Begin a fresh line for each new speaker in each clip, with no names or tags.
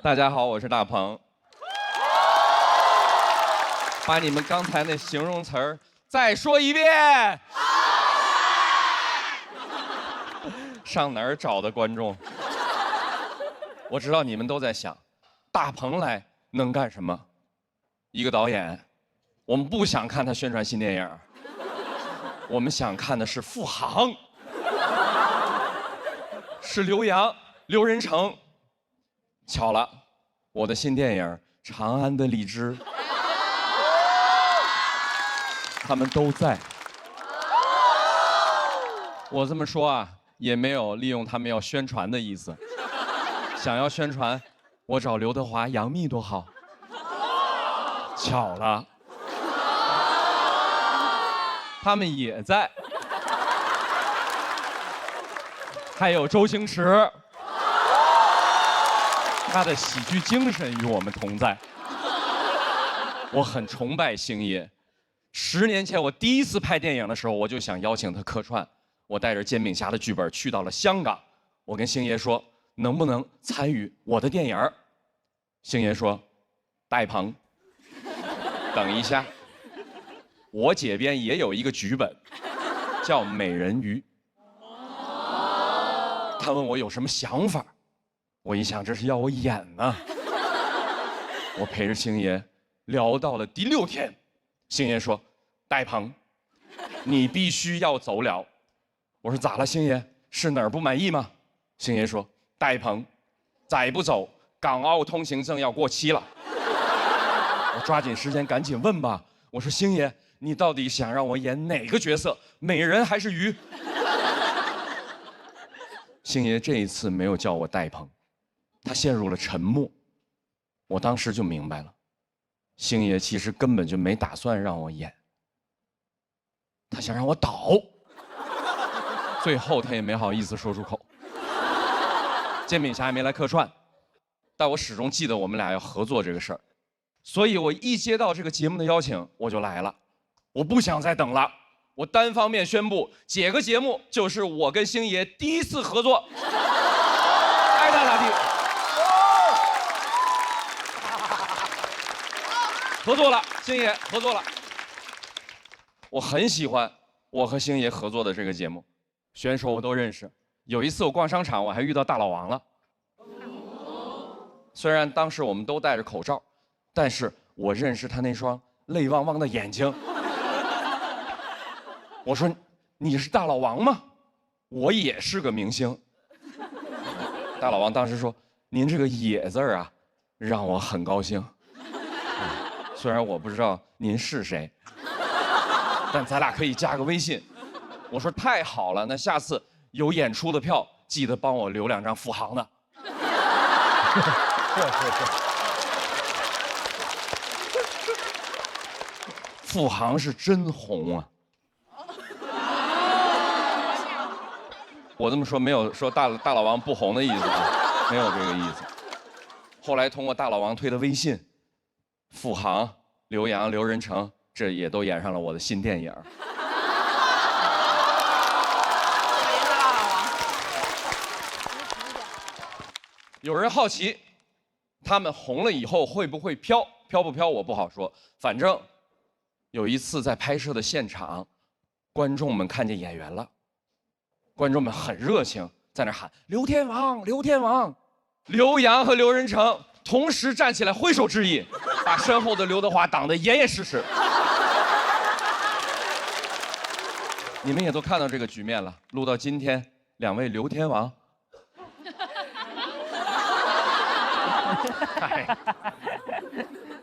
大家好，我是大鹏。把你们刚才那形容词儿再说一遍。上哪儿找的观众？我知道你们都在想，大鹏来能干什么？一个导演，我们不想看他宣传新电影，我们想看的是付航，是刘洋、刘仁成。巧了，我的新电影《长安的荔枝》，他们都在。我这么说啊，也没有利用他们要宣传的意思。想要宣传，我找刘德华、杨幂多好。巧了，他们也在。还有周星驰，他的喜剧精神与我们同在。我很崇拜星爷。10年前我第一次拍电影的时候，我就想邀请他客串。我带着《煎饼侠》的剧本去到了香港，我跟星爷说，能不能参与我的电影？星爷说，大鹏，等一下，我这边也有一个剧本，叫《美人鱼》。他问我有什么想法，我一想这是要我演呢。我陪着星爷聊到了第6天，星爷说，大鹏，你必须要走了。我说咋了，星爷？是哪儿不满意吗？星爷说，大鹏，再不走，港澳通行证要过期了。我抓紧时间赶紧问吧。我说星爷，你到底想让我演哪个角色？美人还是鱼？星爷这一次没有叫我大鹏，他陷入了沉默。我当时就明白了，星爷其实根本就没打算让我演，他想让我倒。最后他也没好意思说出口。煎饼侠还没来客串，但我始终记得我们俩要合作这个事儿，所以我一接到这个节目的邀请，我就来了。我不想再等了，我单方面宣布，这个节目就是我跟星爷第一次合作。爱咋咋地。合作了，星爷合作了。我很喜欢我和星爷合作的这个节目。选手我都认识，有一次我逛商场，我还遇到大老王了。虽然当时我们都戴着口罩，但是我认识他那双泪汪汪的眼睛。我说：“你是大老王吗？我也是个明星。”大老王当时说：“您这个‘也’字啊，让我很高兴。虽然我不知道您是谁，但咱俩可以加个微信。”我说太好了，那下次有演出的票，记得帮我留2张付航的。付航是真红啊！我这么说没有说大老王不红的意思啊，没有这个意思。后来通过大老王推的微信，付航、刘洋、刘仁成，这也都演上了我的新电影。有人好奇，他们红了以后会不会飘？飘不飘我不好说。反正有一次在拍摄的现场，观众们看见演员了，观众们很热情，在那喊“刘天王，刘天王”。刘洋和刘仁成同时站起来挥手致意，把身后的刘德华挡得严严实实。你们也都看到这个局面了，录到今天，2位刘天王。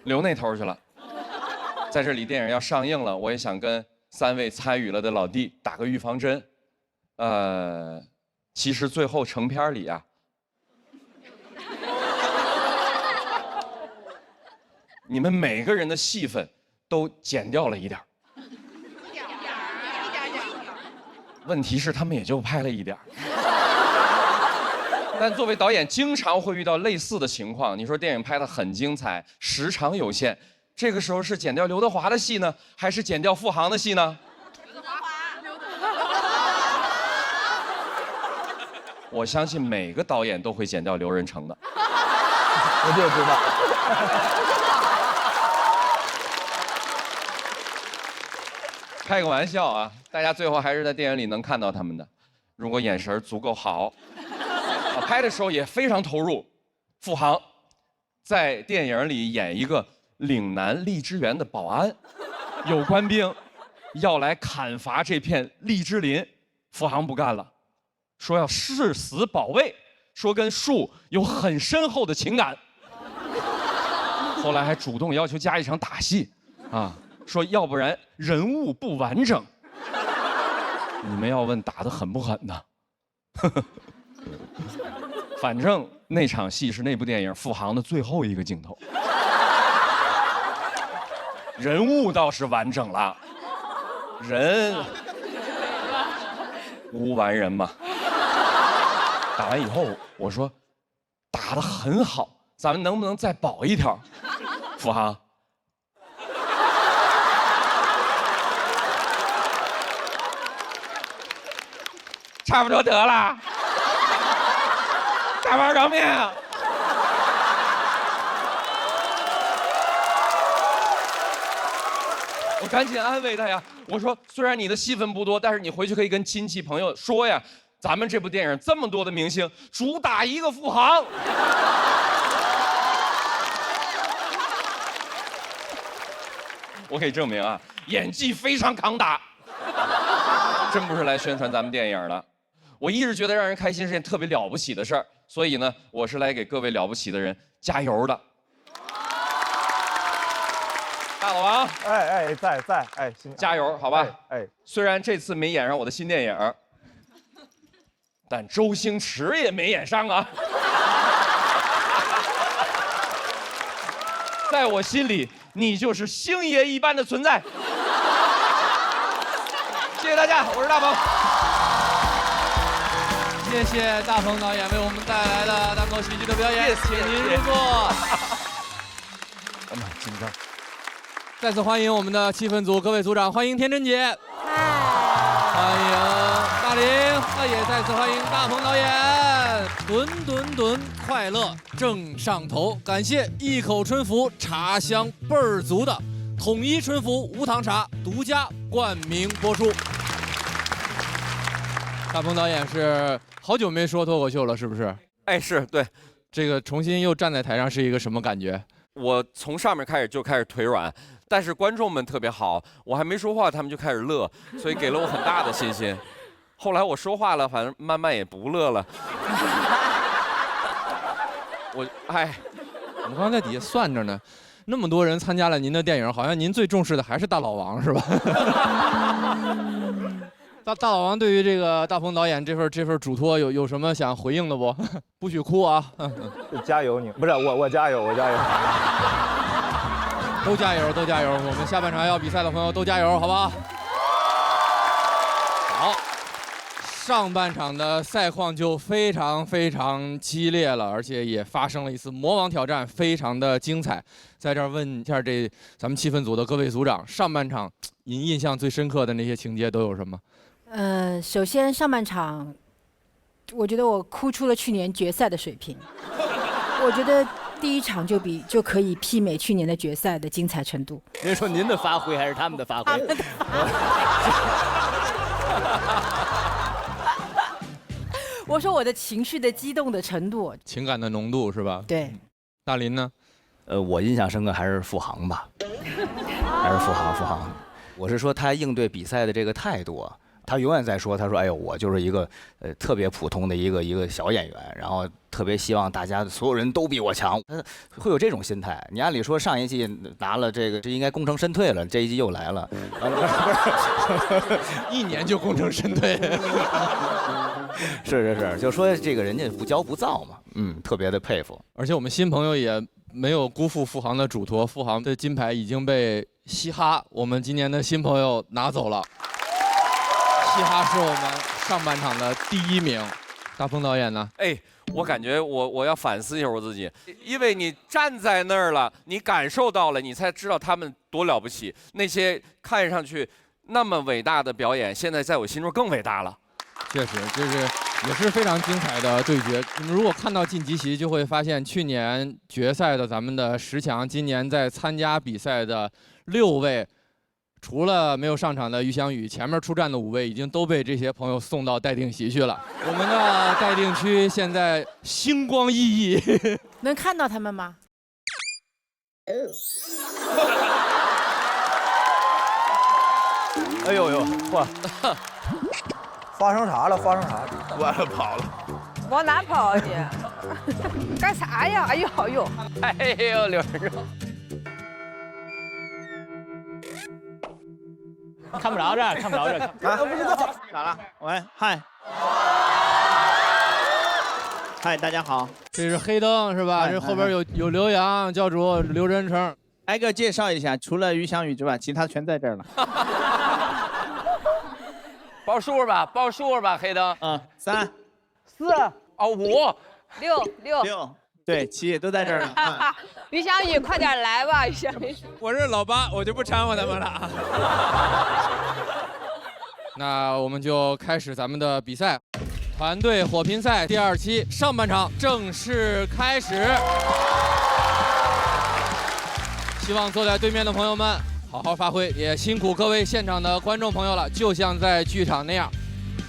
留那头去了。在这里，电影要上映了，我也想跟3位参与了的老弟打个预防针。其实最后成片里啊，你们每个人的戏份都减掉了一点。问题是他们也就拍了1点。但作为导演，经常会遇到类似的情况。你说电影拍得很精彩，时长有限，这个时候是剪掉刘德华的戏呢，还是剪掉付航的戏呢？刘德华。我相信每个导演都会剪掉刘仁成的。
我就知道。
开个玩笑啊，大家最后还是在电影里能看到他们的，如果眼神足够好，拍的时候也非常投入。付航在电影里演一个岭南荔枝园的保安，有官兵要来砍伐这片荔枝林，付航不干了，说要誓死保卫，说跟树有很深厚的情感。后来还主动要求加一场打戏，啊。说要不然人物不完整。你们要问打得狠不狠呢？反正那场戏是那部电影付航的最后一个镜头。人物倒是完整了，人无完人嘛。打完以后我说打得很好，咱们能不能再保一条？付航。差不多得了，大碗凉面啊！我赶紧安慰他呀，我说虽然你的戏份不多，但是你回去可以跟亲戚朋友说呀，咱们这部电影这么多的明星，主打一个付航。我可以证明啊，演技非常扛打，真不是来宣传咱们电影的。我一直觉得让人开心是件特别了不起的事儿，所以呢，我是来给各位了不起的人加油的。大老王，
在，行，
加油，好吧？虽然这次没演上我的新电影，但周星驰也没演上啊。在我心里，你就是星爷一般的存在。谢谢大家，我是大鹏。
谢谢大鹏导演为我们带来的单口喜剧的表演，请您入座。
紧张。
再次欢迎我们的气氛组各位组长，欢迎田真姐，欢迎大林，那也再次欢迎大鹏导演。吨，快乐正上头，感谢一口春福茶香倍儿足的统一春福无糖茶独家冠名播出。大鹏导演是好久没说脱口秀了，是不是？
哎，是对。
这个重新又站在台上是一个什么感觉？
我从上面开始就开始腿软，但是观众们特别好，我还没说话，他们就开始乐，所以给了我很大的信心。后来我说话了，反正慢慢也不乐了。我
刚才在底下算着呢，那么多人参加了您的电影，好像您最重视的还是大老王，是吧？大老王对于这个大鹏导演这份嘱托有什么想回应的不？不许哭啊！
加油你，不是我加油，
都加油！我们下半场要比赛的朋友都加油，好不好？好，上半场的赛况就非常激烈了，而且也发生了一次魔王挑战，非常的精彩。在这儿问一下咱们气氛组的各位组长，上半场您印象最深刻的那些情节都有什么？
首先上半场，我觉得我哭出了去年决赛的水平。我觉得第一场就可以媲美去年的决赛的精彩程度。
您说您的发挥还是他们的发挥？
我说我的情绪的激动的程度，
情感的浓度是吧？
对。
大林呢？
我印象深刻还是付航吧，还是付航。我是说他应对比赛的这个态度啊。他永远在说，他说：“哎呦，我就是一个特别普通的一个小演员，然后特别希望大家所有人都比我强。”他会有这种心态。你按理说上一季拿了这应该功成身退了，这一季又来了，
不是1年就功成身退。
是，就说这个人家不骄不躁嘛，特别的佩服。
而且我们新朋友也没有辜负付航的嘱托，付航的金牌已经被嘻哈我们今年的新朋友拿走了。嘻哈是我们上半场的第1名，大鹏导演呢？
我感觉我要反思一下我自己，因为你站在那儿了，你感受到了，你才知道他们多了不起。那些看上去那么伟大的表演，现在在我心中更伟大了。
确实，就是也是非常精彩的对决。你们如果看到晋级席，就会发现去年决赛的咱们的10强，今年在参加比赛的6位，除了没有上场的于翔宇，前面出战的5位已经都被这些朋友送到待定席去了。我们的待定区现在星光熠熠，
能看到他们吗？
哎呦呦，嚯！发生啥了？发生啥了？
完了，跑了。
往哪跑啊你？干啥呀？哎呦哎呦！
哎呦，刘仁荣，
看不着这儿，看不着这儿。
啊，不知道咋了？喂，嗨，嗨，大家好。
这是黑灯是吧？这后边有刘洋教主、刘仁成。
挨个介绍一下，除了于翔宇之外，其他全在这儿了。
报数吧，报数吧，黑灯。
3、4、
哦5、
6，
对，7都在这儿了。
于翔宇，快点来吧，于翔宇。
我是老八，我就不掺和他们了。那我们就开始咱们的比赛，团队火拼赛第2期上半场正式开始。希望坐在对面的朋友们好好发挥，也辛苦各位现场的观众朋友了。就像在剧场那样，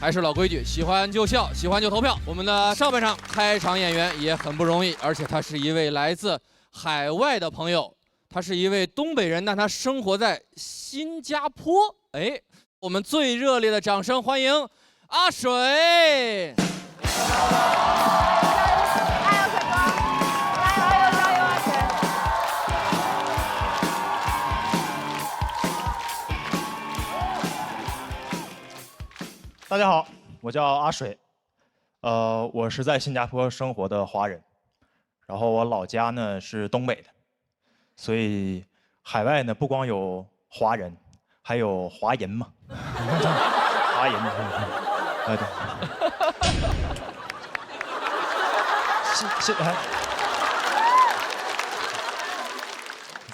还是老规矩，喜欢就笑，喜欢就投票。我们的上半场开场演员也很不容易，而且他是一位来自海外的朋友，他是一位东北人，但他生活在新加坡。哎，我们最热烈的掌声欢迎阿水。
大家好，我叫阿水，我是在新加坡生活的华人，然后我老家呢是东北的，所以海外呢不光有华人，还有华人嘛，华人，对。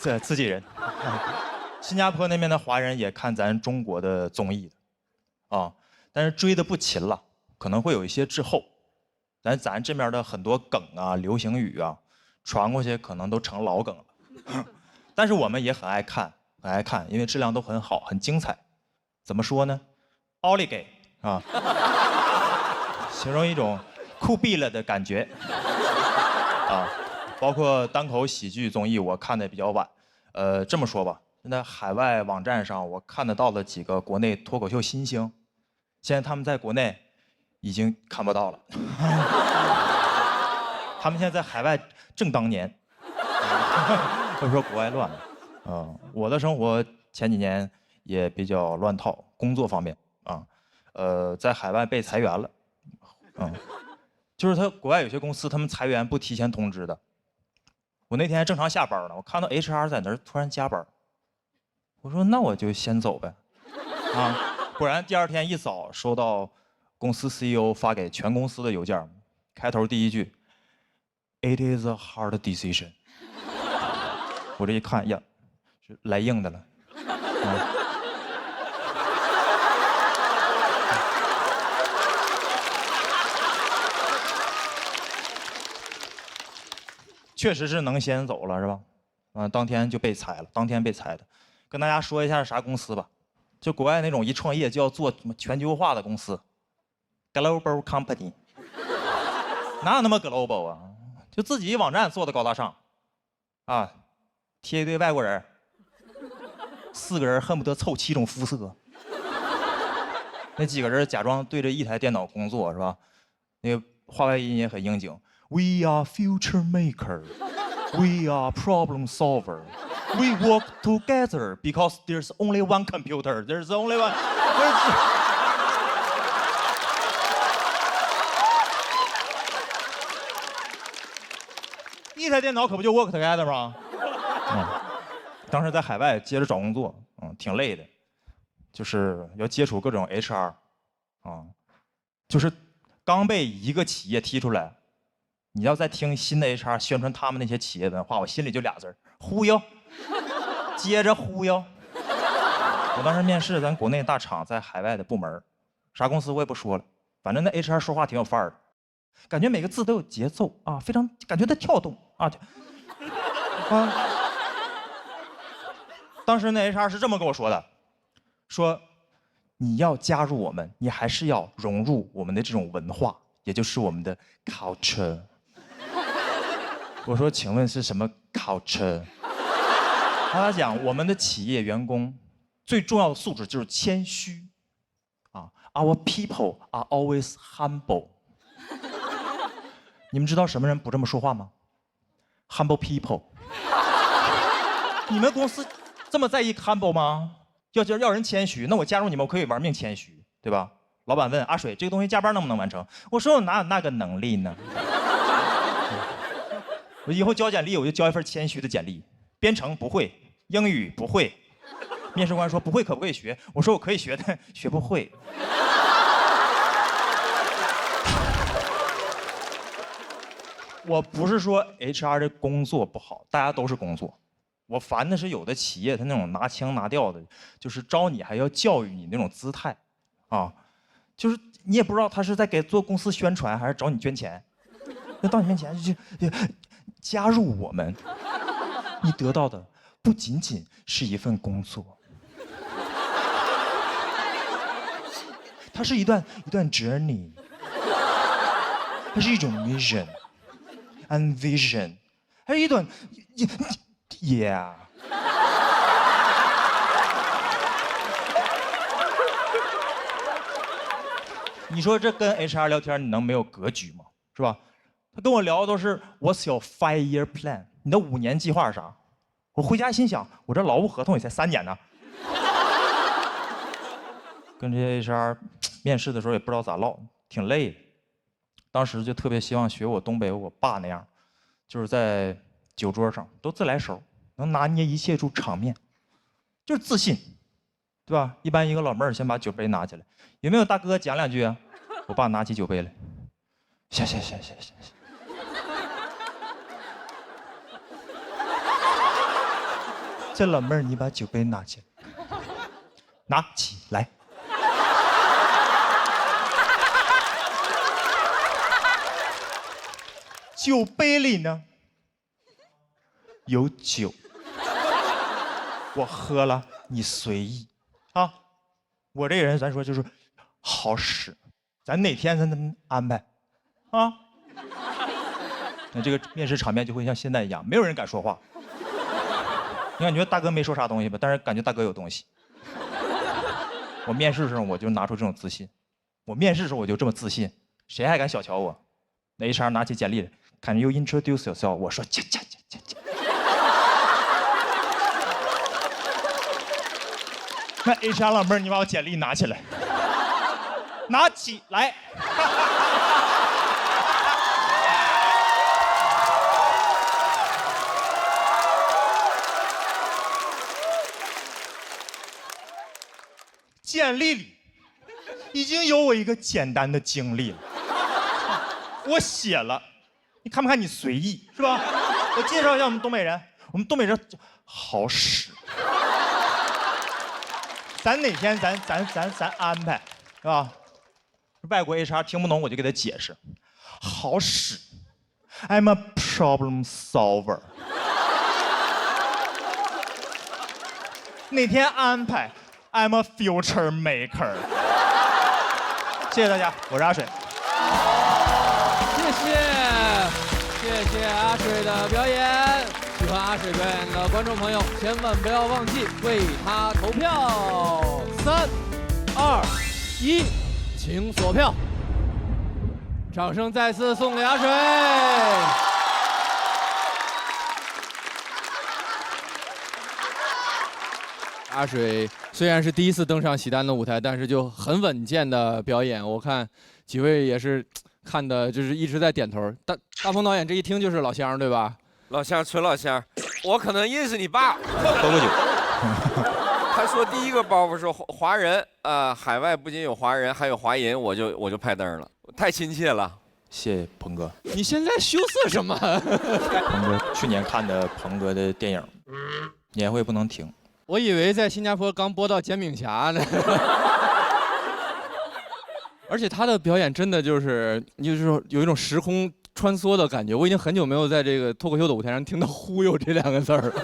这自己人，新加坡那边的华人也看咱中国的综艺的，啊。但是追的不勤了，可能会有一些滞后。咱这边的很多梗啊、流行语啊，传过去可能都成老梗了。但是我们也很爱看，很爱看，因为质量都很好，很精彩。怎么说呢？奥利给啊，形容一种酷毙了的感觉啊。包括单口喜剧综艺，我看的比较晚。这么说吧，现在海外网站上我看得到的几个国内脱口秀新星。现在他们在国内已经看不到了，他们现在在海外正当年，或者说国外乱了。我的生活前几年也比较乱套，工作方面啊，在海外被裁员了，就是国外有些公司他们裁员不提前通知的。我那天还正常下班呢，我看到 HR 在那儿突然加班，我说那我就先走呗，啊。果然，第2天一早收到公司 CEO 发给全公司的邮件，开头第一句 "It is a hard decision"。我这一看呀，是来硬的了。确实是能先走了，是吧？当天就被裁了，当天被裁的。跟大家说一下是啥公司吧。就国外那种一创业就要做什么全球化的公司 ，global company， 哪有那么 global 啊？就自己网站做的高大上，啊，贴一堆外国人，4个人恨不得凑7种肤色，那几个人假装对着一台电脑工作是吧？那个话外音也很应景 ，We are future maker, we are problem solver。We work together because there's only one computer. There's only one. 一台电脑可不就 work together 吗？当时在海外接着找工作，挺累的，就是要接触各种 HR，就是刚被一个企业踢出来，你要再听新的 HR 宣传他们那些企业文化，我心里就俩字儿：忽悠。接着忽悠。我当时面试咱国内大厂在海外的部门，啥公司我也不说了，反正那 HR 说话挺有范儿的，感觉每个字都有节奏啊，非常感觉在跳动啊。当时那 HR 是这么跟我说的，说你要加入我们，你还是要融入我们的这种文化，也就是我们的 culture。我说，请问是什么 culture？ 他讲我们的企业员工最重要的素质就是谦虚。Our people are always humble。你们知道什么人不这么说话吗 ？Humble people。你们公司这么在意 humble 吗？要人谦虚，那我加入你们，我可以玩命谦虚，对吧？老板问阿水，这个东西加班能不能完成？我说我哪有那个能力呢？我以后交简历，我就交一份谦虚的简历。编程不会，英语不会。面试官说不会可不可以学？我说我可以学，但学不会。我不是说 HR 的工作不好，大家都是工作。我烦的是有的企业他那种拿腔拿调的，就是招你还要教育你那种姿态，啊，就是你也不知道他是在给做公司宣传，还是找你捐钱。那到你面前就加入我们，你得到的不仅仅是一份工作，它是一段 journey， 它是一种 mission。and vision， 还有一段 ，yeah。你说这跟 HR 聊天，你能没有格局吗？是吧？他跟我聊的都是 What's your 5-year plan？ 你的5年计划是啥？我回家心想，我这劳务合同也才3年呢。跟这些 HR 面试的时候也不知道咋唠，挺累的。当时就特别希望学我东北我爸那样，就是在酒桌上都自来熟，能拿捏一切住场面，就是自信，对吧？一般一个老妹儿先把酒杯拿起来，有没有大哥讲2句啊？我爸拿起酒杯来，行。这老妹儿，你把酒杯拿起来，拿起来。酒杯里呢有酒，我喝了，你随意啊。我这个人咱说就是好使，咱哪天咱能安排啊？那这个面试场面就会像现在一样，没有人敢说话。你感觉大哥没说啥东西吧，但是感觉大哥有东西。我面试的时候我就拿出这种自信，我面试的时候我就这么自信，谁还敢小瞧我？那 HR 拿起简历来。Can you introduce yourself？ 我说切。那 HR 老妹儿，你把我简历拿起来，拿起来。简历里已经有我一个简单的经历了，我写了。你看不看你随意是吧？我介绍一下我们东北人，我们东北人好使。咱哪天咱安排，是吧？外国 HR 听不懂我就给他解释，好使。I'm a problem solver。哪天安排 ？I'm a future maker。谢谢大家，我是阿水。
谢谢阿水的表演，喜欢阿水表演的观众朋友，千万不要忘记为他投票。3、2、1，请锁票。掌声再次送给阿水。阿水虽然是第一次登上喜丹的舞台，但是就很稳健的表演，我看几位也是。看的就是一直在点头。大鹏导演这一听就是老乡，对吧？
老乡，纯老乡，我可能认识你爸。
喝过酒。
他说第一个包袱是华人，海外不仅有华人，还有华人，我就拍灯了，太亲切了。
谢谢鹏哥。
你现在羞涩什么？
鹏哥去年看的鹏哥的电影，年会不能停。
我以为在新加坡刚播到煎饼侠呢。而且他的表演真的就是有一种时空穿梭的感觉。我已经很久没有在这个脱口秀的舞台上听到忽悠这2个字儿了。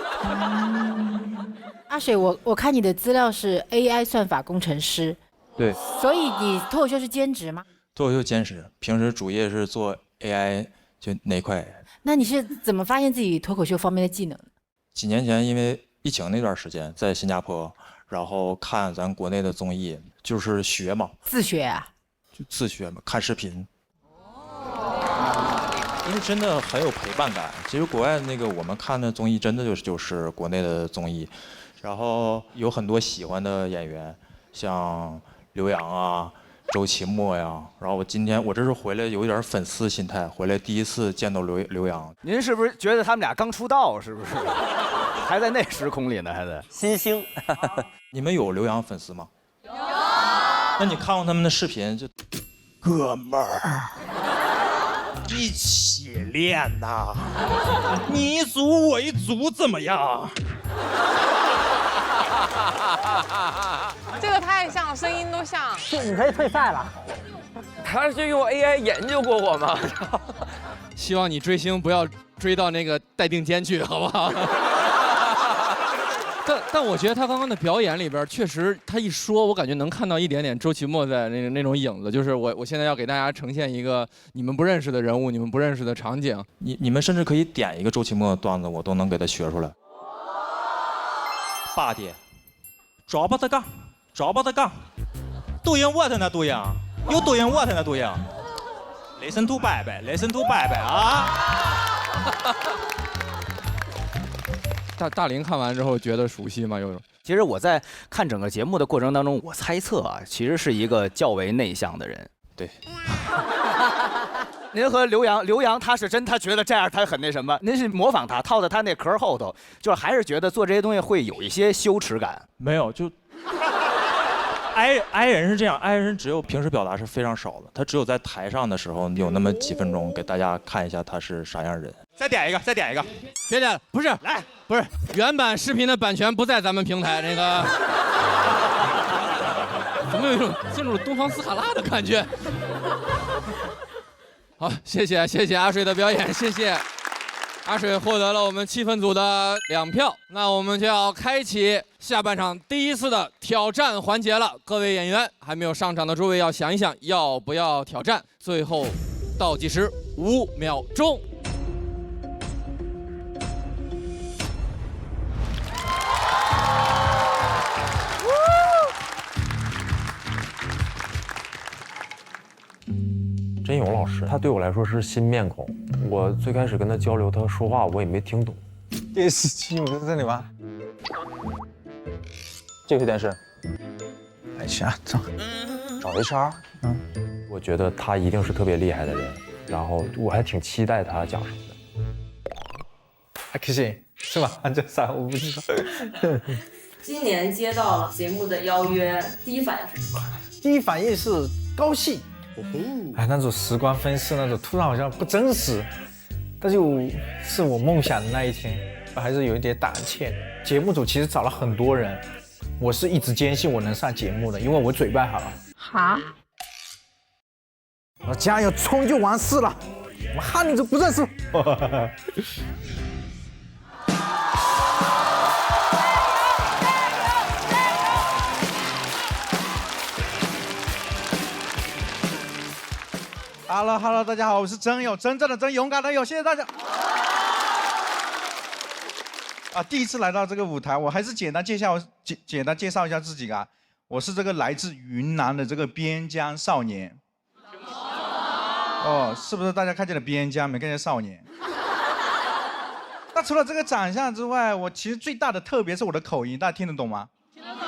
阿水，我看你的资料是 AI 算法工程师，
对，
所以你脱口秀是兼职吗？
脱口秀兼职，平时主业是做 AI 就那块。
那你是怎么发现自己脱口秀方面的技能？
几年前因为疫情那段时间在新加坡，然后看咱国内的综艺，就是学嘛，
自学啊？
就自学嘛，看视频。因为真的很有陪伴感。其实国外那个我们看的综艺，真的就是国内的综艺，然后有很多喜欢的演员，像刘洋啊、周奇墨呀。然后我这是回来有一点粉丝心态，回来第一次见到刘洋。
您是不是觉得他们俩刚出道？是不是？还在那时空里呢，还在
新星。
你们有刘洋粉丝吗？有。那你看过他们的视频就？哥们儿，一起练呐！你一组我一组怎么样？
这个太像，声音都像。
你可以退赛了。
他是用 AI 研究过我吗？
希望你追星不要追到那个待定间去，好不好？但我觉得他刚刚的表演里边，确实他一说，我感觉能看到一点点周奇墨在那种影子。就是我现在要给大家呈现一个你们不认识的人物，你们不认识的场景。
你们甚至可以点一个周奇墨的段子，我都能给他学出来。爸爹，找把他杠，找把他杠，都赢我的呢，都赢，又都赢我的呢，都赢。Listen to 拜拜 ，Listen to 拜拜啊！
大林看完之后觉得熟悉吗？有种。
其实我在看整个节目的过程当中，我猜测啊，其实是一个较为内向的人。
对。
您和刘洋他是真他觉得这样他很那什么，您是模仿他套在他那壳后头，就是还是觉得做这些东西会有一些羞耻感。
没有，就I 人是这样，I 人只有平时表达是非常少的，他只有在台上的时候有那么几分钟给大家看一下他是啥样人。再点一个，再点一个，
别点了，不是，来，不是原版视频的版权不在咱们平台，那个怎么有一种进入东方斯卡拉的感觉？好，谢谢阿水的表演，谢谢阿水获得了我们气氛组的2票。那我们就要开启下半场第一次的挑战环节了。各位演员还没有上场的诸位要想一想要不要挑战。最后倒计时5秒钟。
甄勇老师，他对我来说是新面孔。我最开始跟他交流，他说话我也没听懂。
电视机不是这里吗？
这个电视。
哎呀，找
HR。我觉得他一定是特别厉害的人，然后我还挺期待他讲什么的。
还可以是吧？这啥我不知道。
今年接到了节目的邀约，第一反应是什么？
第一反应是高兴。哎，那种时光飞逝，那种突然好像不真实，但就是我梦想的那一天，还是有一点胆怯。节目组其实找了很多人，我是一直坚信我能上节目的，因为我嘴巴好。
哈？
我加油冲就完事了，我们汉女就不认识。Hello， 大家好，我是真勇，真正的真，勇敢的勇，谢谢大家。第一次来到这个舞台，我还是简单介绍一下自己啊。我是这个来自云南的这个边疆少年。哦，是不是大家看见了边疆，没看见少年？那除了这个长相之外，我其实最大的特别是我的口音，大家听得懂吗？听得懂。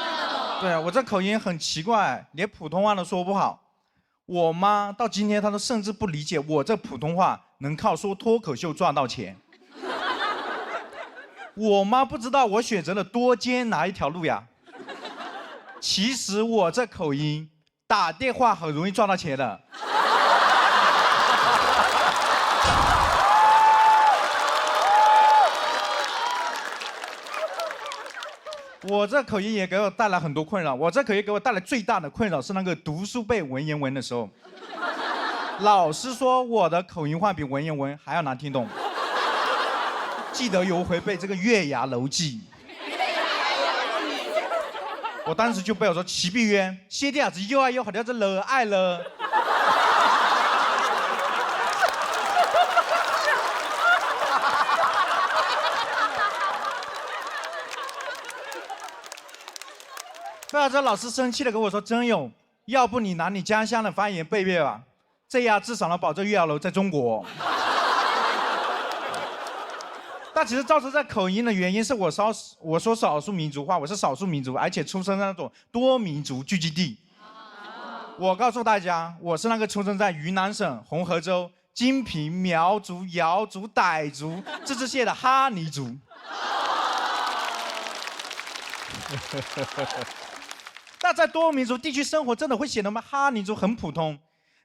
对啊，我这口音很奇怪，连普通话都说不好。我妈到今天她都甚至不理解我这普通话能靠说脱口秀赚到钱。我妈不知道我选择了多艰难一条路呀。其实我这口音打电话很容易赚到钱的。我这口音也给我带来很多困扰。我这口音给我带来最大的困扰是那个读书背文言文的时候，老师说我的口音话比文言文还要难听懂。记得有回背这个《月牙楼记》，我当时就背我说齐碧渊，谢帝啊子又爱又好像是了爱了。贝尔这老师生气的跟我说：“真勇，要不你拿你家乡的方言背背吧，这样至少能保证月牙楼在中国。”但其实造成这口音的原因是我说少数民族话，我是少数民族，而且出生在那种多民族聚集地。我告诉大家，我是那个出生在云南省红河州金平苗族、瑶族、傣族自治县的哈尼族。那在多民族地区生活，真的会显得我们哈尼族很普通。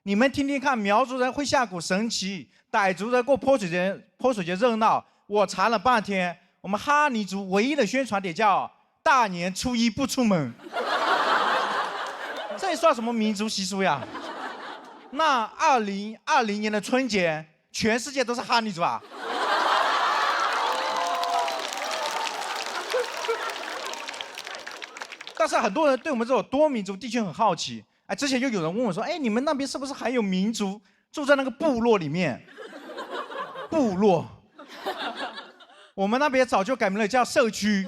你们听听看，苗族人会下蛊神奇，傣族人过泼水节热闹。我查了半天，我们哈尼族唯一的宣传点叫“大年初一不出门”，这算什么民族习俗呀？那2020年的春节，全世界都是哈尼族啊！但是很多人对我们这种多民族地区很好奇。哎，之前就有人问我说：“哎，你们那边是不是还有民族住在那个部落里面？”部落，我们那边早就改名了，叫社区。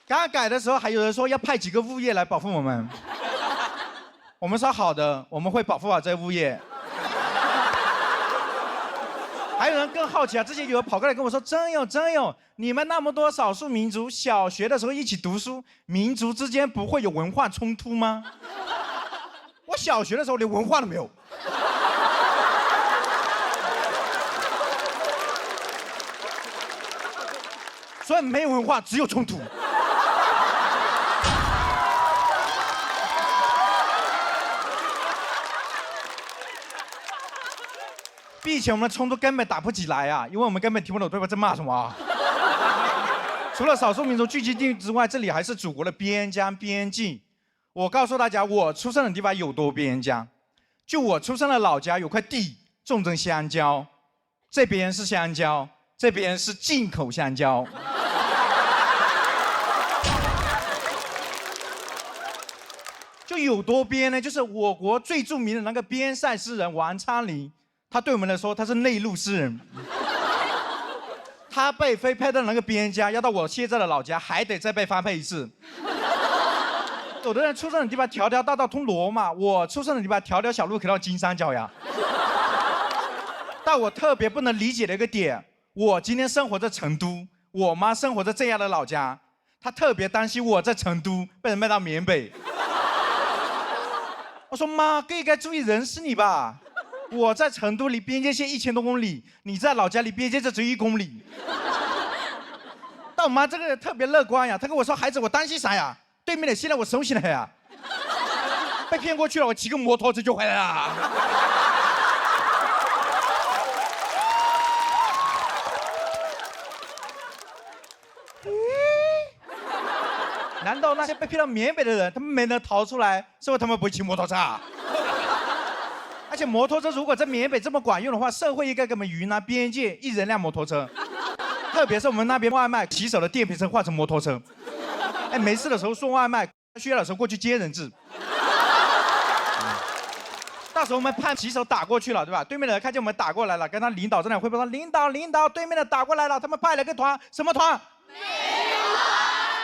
刚改的时候，还有人说要派几个物业来保护我们。我们说好的，我们会保护好这物业。还有人更好奇啊，之前有人跑过来跟我说：“真有，你们那么多少数民族，小学的时候一起读书，民族之间不会有文化冲突吗？”我小学的时候连文化都没有。所以没有文化，只有冲突。比以前我们的冲突根本打不起来啊，因为我们根本听不懂对方在骂什么啊。除了少数民族聚集地之外，这里还是祖国的边疆边境。我告诉大家，我出生的地方有多边疆。就我出生的老家有块地种着香蕉，这边是香蕉，这边是进口香蕉。就有多边呢？就是我国最著名的那个边塞诗人王昌龄，他对我们来说他是内陆诗人。他被分配到那个边疆，要到我现在的老家还得再被分配一次。有的人出生的地方条条大道通罗马，我出生的地方条条小路可以到金三角呀。但我特别不能理解的一个点，我今天生活在成都，我妈生活在这样的老家，她特别担心我在成都被人卖到缅北。我说妈，更应该注意人事你吧。我在成都离边界线1000多公里，你在老家离边界就只有1公里。但我妈这个人特别乐观呀，她跟我说：“孩子，我担心啥呀？对面的现在我熟悉了呀。”被骗过去了，我骑个摩托车就回来了。难道那些被骗到缅北的人，他们没能逃出来，是因为他们不会骑摩托车啊？而且摩托车如果在缅北这么管用的话，社会应该给我们云南边界1人辆摩托车，特别是我们那边外卖骑手的电瓶车换成摩托车。哎，没事的时候送外卖，需要的时候过去接人质。到时候我们派骑手打过去了，对吧？对面的人看见我们打过来了，跟他领导在那汇报说：“领导，对面的打过来了，他们派了个团，什么团？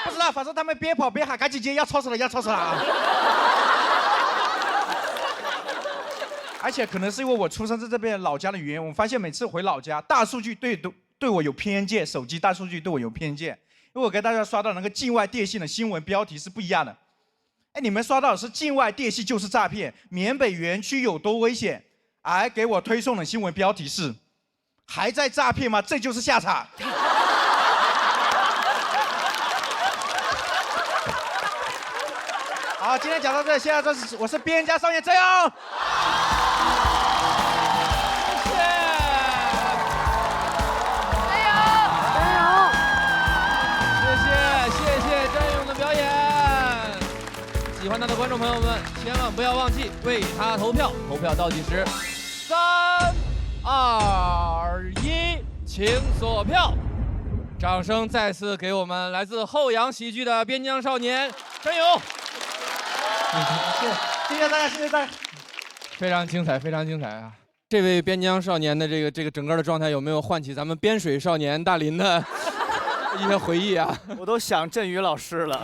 不知道，反正他们边跑边喊，赶紧接，要超时了啊！”而且可能是因为我出生在这边老家的原因，我发现每次回老家，大数据对我有偏见，手机大数据对我有偏见。因为我给大家刷到那个境外电信的新闻标题是不一样的。哎，你们刷到的是境外电信就是诈骗，缅北园区有多危险，而给我推送的新闻标题是还在诈骗吗？这就是下场。好，今天讲到这，现在我是边疆少年，加油！
喜欢他的观众朋友们，千万不要忘记为他投票。投票倒计时，3、2、1，请锁票。掌声再次给我们来自后阳喜剧的边疆少年真勇。
谢谢大家，谢谢大家。
非常精彩，非常精彩啊！这位边疆少年的这个整个的状态，有没有唤起咱们边水少年大林的一些回忆啊？
我都想振宇老师了。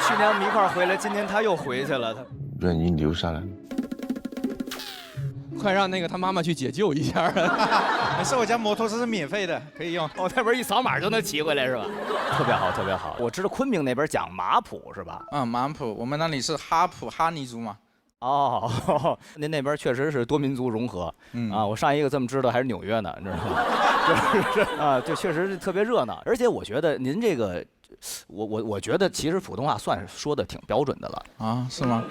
去年我们一块儿回来，今年他又回去了。
人已经留下来了。
快让那个他妈妈去解救一下。
没事，我家摩托车是免费的，可以用。
哦，那边一扫码就能骑回来是吧？特别好，特别好。我知道昆明那边讲马普是吧？
马普，我们那里是哈尼族嘛。
哦，您那边确实是多民族融合。我上一个这么知道还是纽约呢，你知道吗？就是啊，就确实是特别热闹。而且我觉得您这个，我觉得其实普通话算是说的挺标准的了
啊，是吗？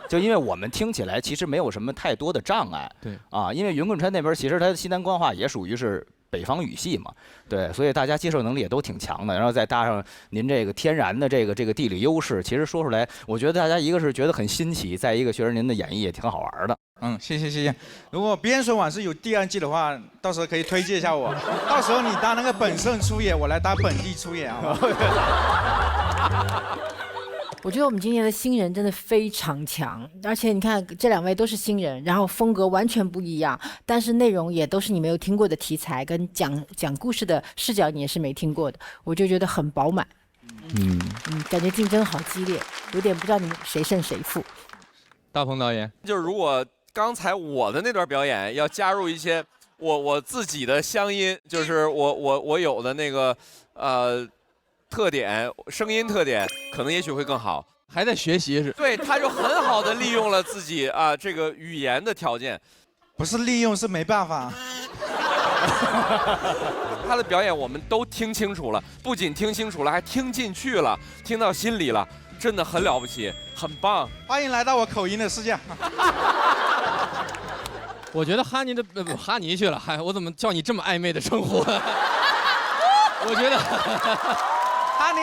就因为我们听起来其实没有什么太多的障碍，
对
啊，因为云贵川那边其实它西南官话也属于是北方语系嘛，对，所以大家接受能力也都挺强的，然后再搭上您这个天然的这个地理优势，其实说出来，我觉得大家一个是觉得很新奇，再一个确实您的演绎也挺好玩的。
谢谢。如果边水晚是有第2季的话，到时候可以推荐一下我，到时候你当那个本胜出演，我来当本地出演，好吗？
我觉得我们今年的新人真的非常强，而且你看这2位都是新人，然后风格完全不一样，但是内容也都是你没有听过的题材，跟讲故事的视角你也是没听过的，我就觉得很饱满。感觉竞争好激烈，有点不知道你们谁胜谁负。
大鹏导演，
就是如果刚才我的那段表演要加入一些我自己的乡音，就是我有的那个特点，声音特点，可能也许会更好。
还在学习是？
对，他就很好的利用了自己这个语言的条件，
不是利用，是没办法。
他的表演我们都听清楚了，不仅听清楚了，还听进去了，听到心里了，真的很了不起，很棒。
欢迎来到我口音的世界。
我觉得哈尼的哈尼去了，我怎么叫你这么暧昧的称呼？我觉得。
哈尼，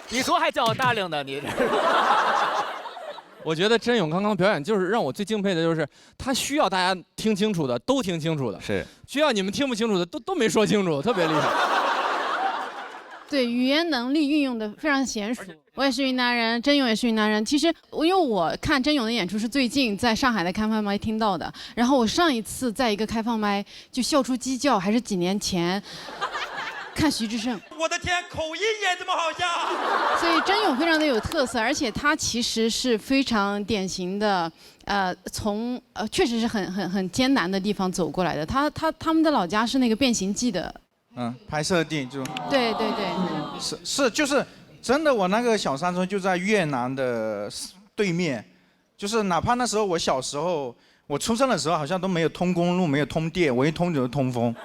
你说还叫我大领的你？
我觉得真勇刚刚表演就是让我最敬佩的，就是他需要大家听清楚的都听清楚的，
是
需要你们听不清楚的都没说清楚，特别厉害。
对，语言能力运用的非常娴熟。我也是云南人，真勇也是云南人。其实因为我看真勇的演出是最近在上海的开放麦听到的，然后我上一次在一个开放麦就笑出鸡叫，还是几年前。看徐志胜，
我的天，口音也这么好笑。
所以真勇非常的有特色，而且他其实是非常典型的，从确实是很艰难的地方走过来的。他们的老家是那个《变形记》的，
拍摄地就。
对，
是就是真的，我那个小山村就在越南的对面，就是哪怕那时候我小时候，我出生的时候好像都没有通公路，没有通电，唯一通就是通风。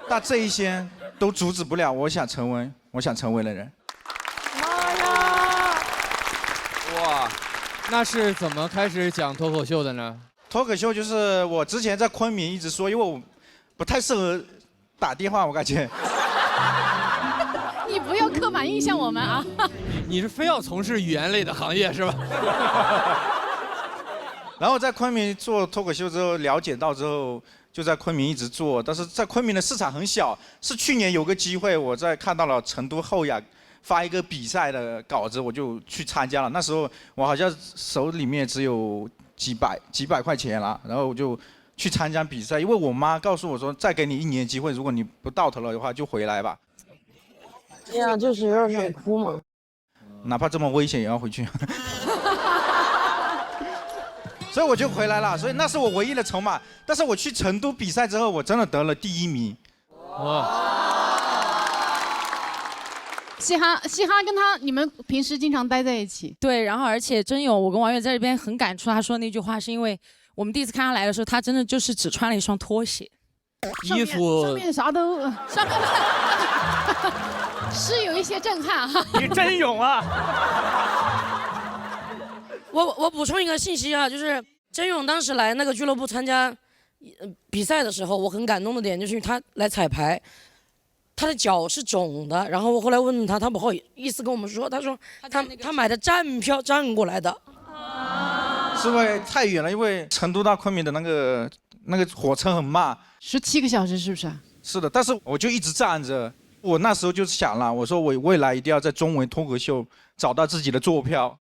但这一些都阻止不了我想成为的人。
妈呀！哇，那是怎么开始讲脱口秀的呢？
脱口秀就是我之前在昆明一直说，因为我不太适合打电话，我感觉。
你不要刻板印象我们啊！
你是非要从事语言类的行业是吧？
然后在昆明做脱口秀之后，了解到之后。就在昆明一直做，但是在昆明的市场很小。是去年有个机会，我在看到了成都后雅发一个比赛的稿子，我就去参加了。那时候我好像手里面只有几百块钱了，然后我就去参加比赛。因为我妈告诉我说，再给你1年机会，如果你不到头了的话，就回来吧。
这样就是有点想哭嘛。
哪怕这么危险也要回去。所以我就回来了，所以那是我唯一的筹码。但是我去成都比赛之后，我真的得了第1名。
哇！嘻哈跟你们平时经常待在一起。
对，然后而且真勇，我跟王悦在这边很感触他说那句话，是因为我们第一次看他来的时候，他真的就是只穿了一双拖鞋，
衣服
上面啥都上面是有一些震撼哈。
你真勇啊！
我补充一个信息啊，就是真勇当时来那个俱乐部参加比赛的时候，我很感动的点就是他来彩排，他的脚是肿的，然后我后来问他，他不好意思跟我们说，他说他买的站票站过来的。
是因为太远了，因为成都到昆明的那个火车很慢
，17个小时是不是？
是的，但是我就一直站着。我那时候就想了，我说我未来一定要在中文脱口秀找到自己的坐票。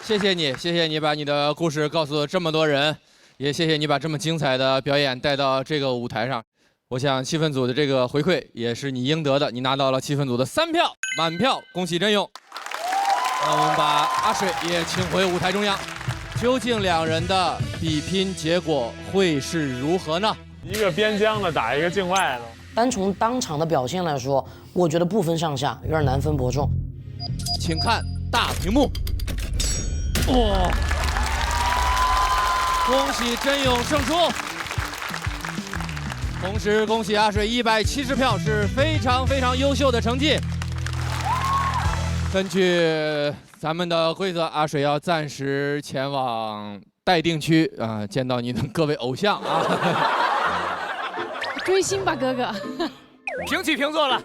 谢谢你，谢谢你把你的故事告诉这么多人，也谢谢你把这么精彩的表演带到这个舞台上。我想气氛组的这个回馈也是你应得的，你拿到了气氛组的3票满票，恭喜真勇。那我们把阿水也请回舞台中央。究竟2人的比拼结果会是如何呢？
一个边疆的打一个境外的。
单从当场的表现来说，我觉得不分上下，有点难分伯仲。
请看大屏幕。哇！恭喜真勇胜出。同时恭喜阿水170票，是非常非常优秀的成绩。根据咱们的规则，阿水要暂时前往待定区啊，见到你的各位偶像啊。
追星吧，哥哥。
平起平坐了。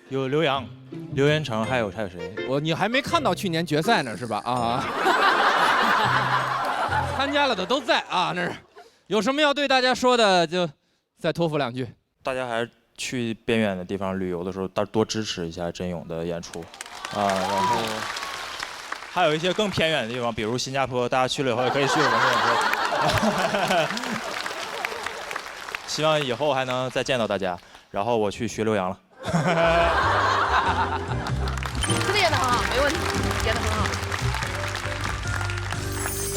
有刘洋、刘元成，还有谁？
你还没看到去年决赛呢是吧？啊。参加了的都在啊，那是。有什么要对大家说的，就再托付2句。
大家还是去边远的地方旅游的时候，多支持一下真勇的演出，啊，然后还有一些更偏远的地方，比如新加坡，大家去了以后也可以去我们演出。希望以后还能再见到大家。然后我去学刘洋了。
真的演得很好，没问题，演得很好。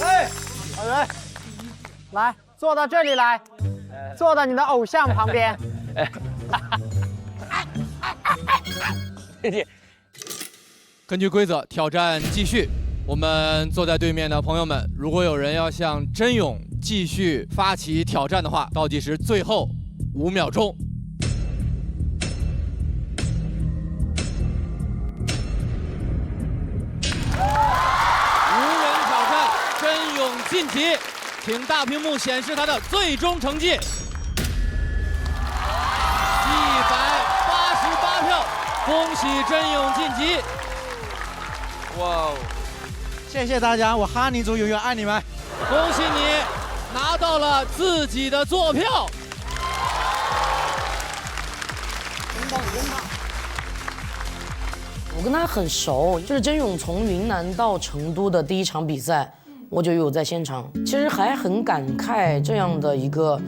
哎，好人，来坐到这里来，坐到你的偶像旁边。
根据规则，挑战继续。我们坐在对面的朋友们，如果有人要向真勇继续发起挑战的话，倒计时最后5秒钟。无人挑战，真勇晋级，请大屏幕显示他的最终成绩。188票，恭喜真勇晋级！
哇哦！谢谢大家，我哈尼族永远爱你们。
恭喜你拿到了自己的坐票。
我跟他很熟，就是真勇从云南到成都的第1场比赛，我就有在现场。其实还很感慨这样的一个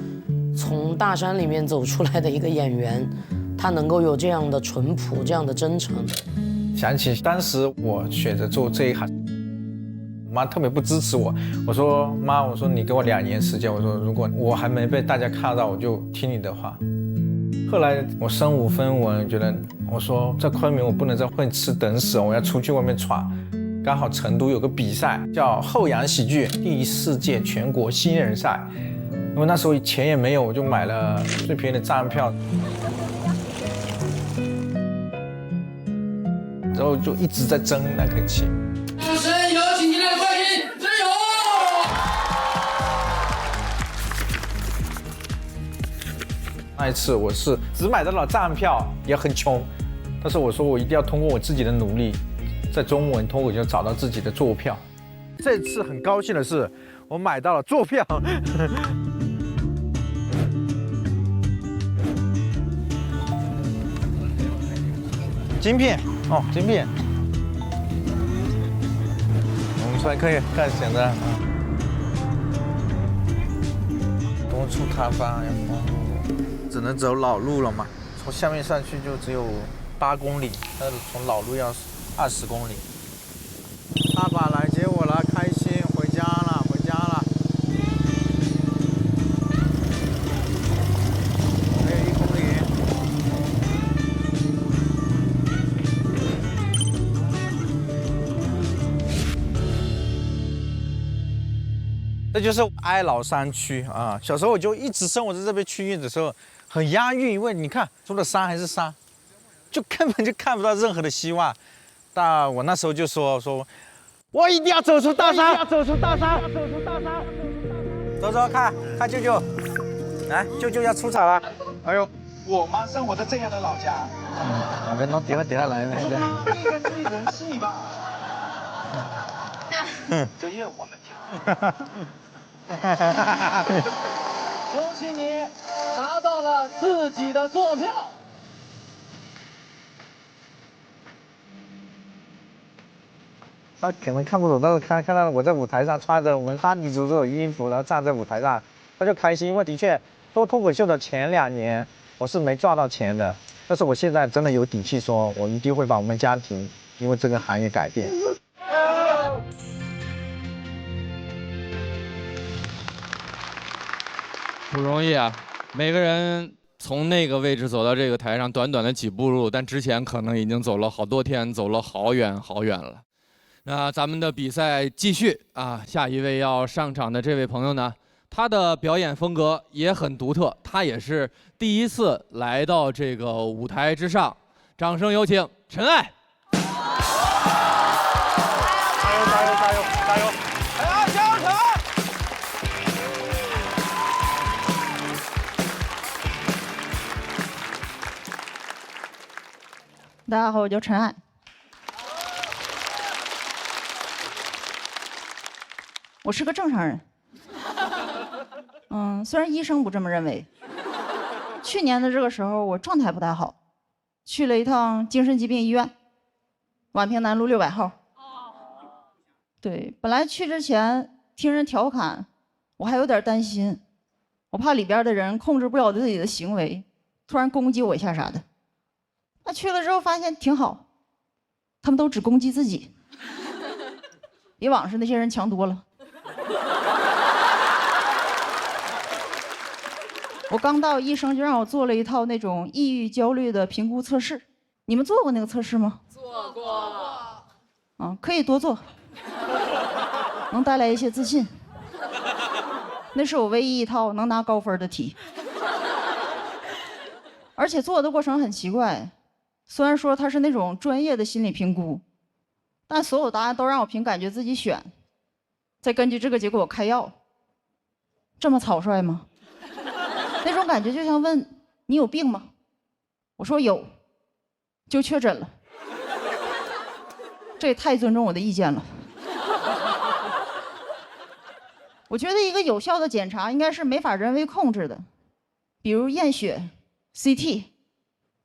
从大山里面走出来的一个演员，他能够有这样的淳朴，这样的真诚。
想起当时我选择做这一行，我妈特别不支持我。我说妈，我说你给我2年时间，我说如果我还没被大家看到，我就听你的话。后来我身无分文，觉得我说在昆明我不能再混吃等死，我要出去外面闯。刚好成都有个比赛叫后洋喜剧第4届全国新人赛，因为那时候钱也没有，我就买了最便宜的站票，然后就一直在争那口气。
掌声有请今天的冠军真勇！
那一次我是只买到了站票，也很穷，但是我说我一定要通过我自己的努力，在中文脱口秀找到自己的坐票。这次很高兴的是，我买到了坐票。晶片哦，晶片，我们才可以看现在啊，多处塌方要封路，只能走老路了嘛。从下面上去就只有8公里，但是从老路要20公里。爸爸来接我了，开心，回家了，回家了。还有1公里。这就是哀牢山区啊！小时候我就一直生活在这边区域的时候，很压抑，因为你看，除了山还是山，就根本就看不到任何的希望。但我那时候就说，我一定要走出大山，要走出大山，走出大山。
走走，看舅舅，来，舅舅要出场了。哎呦，
我妈生活在这样的老家。
别弄跌下来了，现在。一个人戏吧。
这也我们
恭喜你拿到了自己的坐票。
他可能看不懂，但是看到我在舞台上穿着我们大女主这种衣服，然后站在舞台上，他就开心。因为的确做脱口秀的前2年，我是没赚到钱的，但是我现在真的有底气说，我一定会把我们家庭因为这个行业改变。
不容易啊，每个人从那个位置走到这个台上，短短的几步路，但之前可能已经走了好多天，走了好远好远了。那咱们的比赛继续啊，下一位要上场的这位朋友呢，他的表演风格也很独特，他也是第一次来到这个舞台之上，掌声有请陈艾。
加油加油加油加油！
哎，加油！
大家好，我叫陈艾。我是个正常人。虽然医生不这么认为。去年的这个时候，我状态不太好，去了一趟精神疾病医院，宛平南路600号。对，本来去之前听人调侃，我还有点担心，我怕里边的人控制不了自己的行为，突然攻击我一下啥的。那去了之后发现挺好，他们都只攻击自己，比往时那些人强多了。我刚到，医生就让我做了一套那种抑郁焦虑的评估测试。你们做过那个测试吗？
做过。
可以多做，能带来一些自信。那是我唯一一套能拿高分的题。而且做的过程很奇怪，虽然说它是那种专业的心理评估，但所有答案都让我凭感觉自己选，再根据这个结果开药。这么草率吗？那种感觉就像问你有病吗？我说有，就确诊了。这也太尊重我的意见了。我觉得一个有效的检查应该是没法人为控制的，比如验血、CT，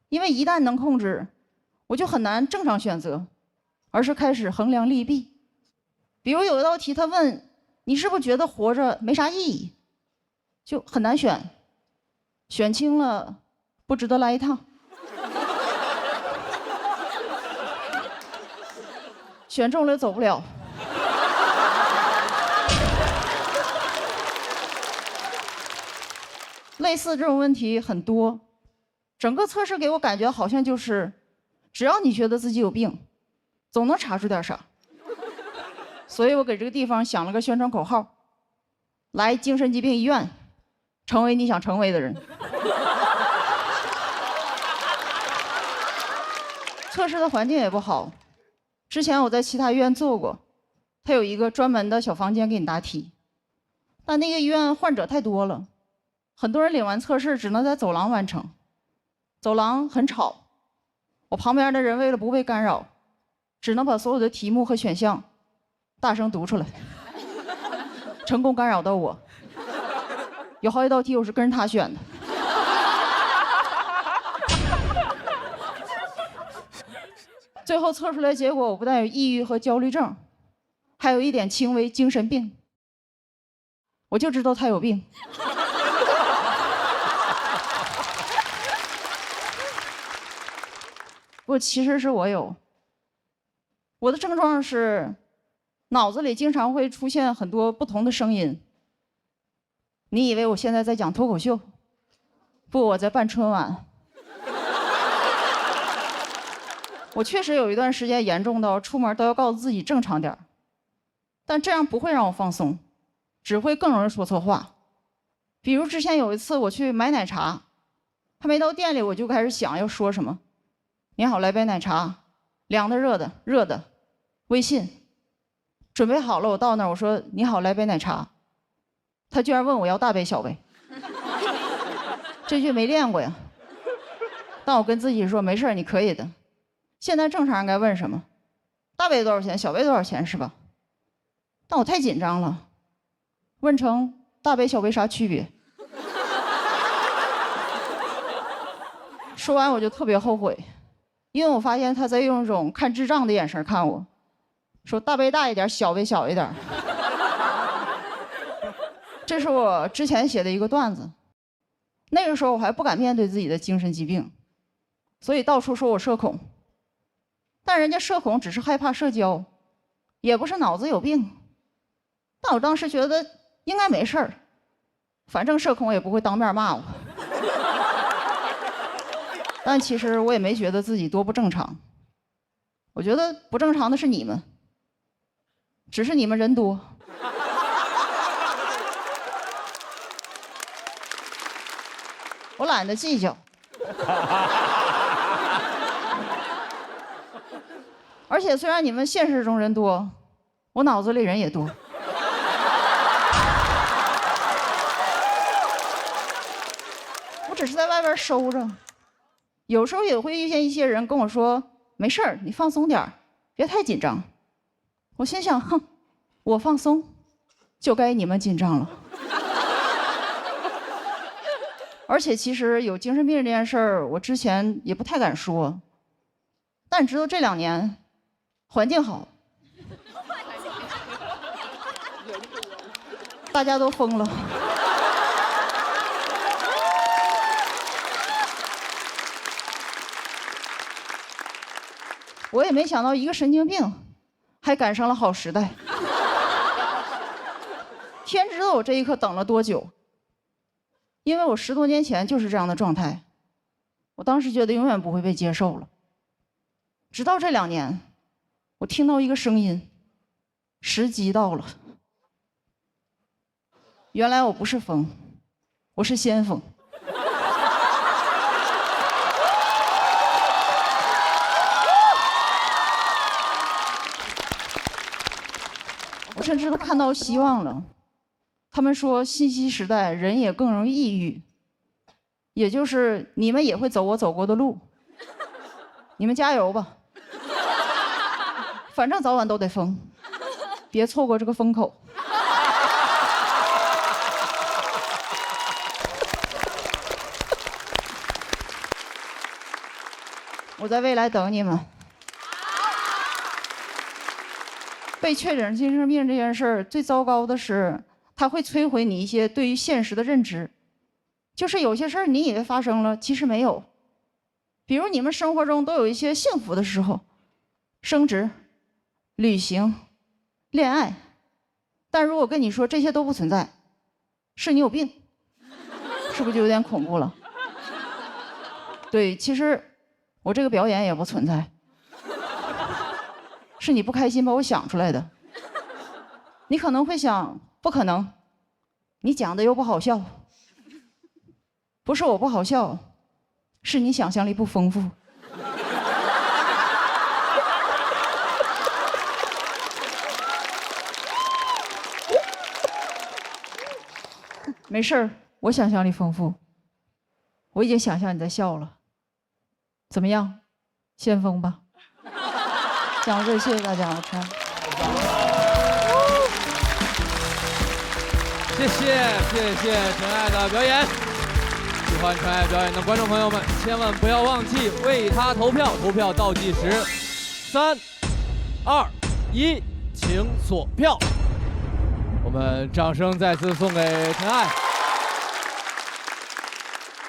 因为一旦能控制，我就很难正常选择，而是开始衡量利弊。比如有一道题，他问你是不是觉得活着没啥意义，就很难选，选轻了不值得来一趟，选中了走不了。类似这种问题很多，整个测试给我感觉好像就是，只要你觉得自己有病，总能查出点啥。所以我给这个地方想了个宣传口号：来精神疾病医院，成为你想成为的人。测试的环境也不好，之前我在其他医院做过，它有一个专门的小房间给你答题，但那个医院患者太多了。很多人领完测试只能在走廊完成，走廊很吵，我旁边的人为了不被干扰，只能把所有的题目和选项大声读出来，成功干扰到我。有好几道题我是跟着他选的。最后测出来结果，我不但有抑郁和焦虑症，还有一点轻微精神病。我就知道他有病。不，其实是我有。我的症状是，脑子里经常会出现很多不同的声音。你以为我现在在讲脱口秀？不，我在办春晚。我确实有一段时间严重到出门都要告诉自己正常点儿，但这样不会让我放松，只会更容易说错话。比如之前有一次我去买奶茶，还没到店里我就开始想要说什么。你好，来杯奶茶，凉的、热的，热的，微信。准备好了，我到那儿我说你好，来杯奶茶，他居然问我要大杯小杯，这句没练过呀。但我跟自己说没事你可以的。现在正常人该问什么？大杯多少钱？小杯多少钱是吧？但我太紧张了，问成大杯小杯啥区别？说完我就特别后悔，因为我发现他在用一种看智障的眼神看我，说大杯大一点，小杯小一点。这是我之前写的一个段子，那个时候我还不敢面对自己的精神疾病，所以到处说我社恐。但人家社恐只是害怕社交，也不是脑子有病。但我当时觉得应该没事儿，反正社恐也不会当面骂我。但其实我也没觉得自己多不正常，我觉得不正常的是你们，只是你们人多。我懒得计较。而且虽然你们现实中人多，我脑子里人也多。我只是在外边收着，有时候也会遇见一些人跟我说：“没事儿，你放松点儿，别太紧张。”我心想：哼，我放松，就该你们紧张了。而且其实有精神病这件事儿，我之前也不太敢说，但直到这2年，环境好，大家都疯了。我也没想到一个神经病还赶上了好时代。天知道我这一刻等了多久，因为我10多年前就是这样的状态，我当时觉得永远不会被接受了。直到这2年，我听到一个声音，时机到了。原来我不是风，我是先锋。我甚至都看到希望了。他们说信息时代人也更容易抑郁，也就是你们也会走我走过的路，你们加油吧，反正早晚都得疯，别错过这个风口。我在未来等你们。被确诊精神病这件事儿，最糟糕的是，它会摧毁你一些对于现实的认知。就是有些事儿你以为发生了，其实没有。比如你们生活中都有一些幸福的时候，升职、旅行、恋爱。但如果跟你说这些都不存在，是你有病，是不是就有点恐怖了？对，其实我这个表演也不存在。是你不开心把我想出来的。你可能会想，不可能，你讲的又不好笑。不是我不好笑，是你想象力不丰富。没事儿，我想象力丰富。我已经想象你在笑了。怎么样，先锋吧。讲到这，谢谢大家，我看。
谢谢陈爱的表演。喜欢陈爱表演的观众朋友们，千万不要忘记为他投票。投票倒计时，3、2、1，请锁票。我们掌声再次送给陈爱。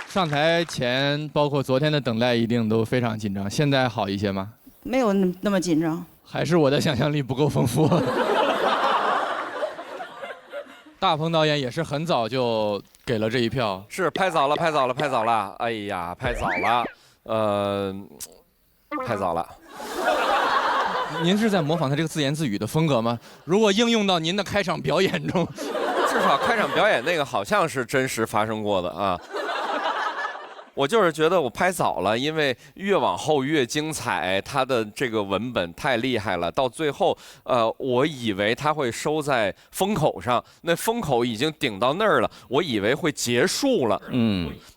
上台前，包括昨天的等待，一定都非常紧张。现在好一些吗？
没有那么紧张。
还是我的想象力不够丰富。大鹏导演也是很早就给了这一票，
是拍早了，拍早了，拍早了！哎呀，拍早了，拍早了。
您是在模仿他这个自言自语的风格吗？如果应用到您的开场表演中，
至少开场表演那个好像是真实发生过的啊。我就是觉得我拍早了，因为越往后越精彩，他的这个文本太厉害了。到最后，我以为他会收在风口上，那风口已经顶到那儿了，我以为会结束了，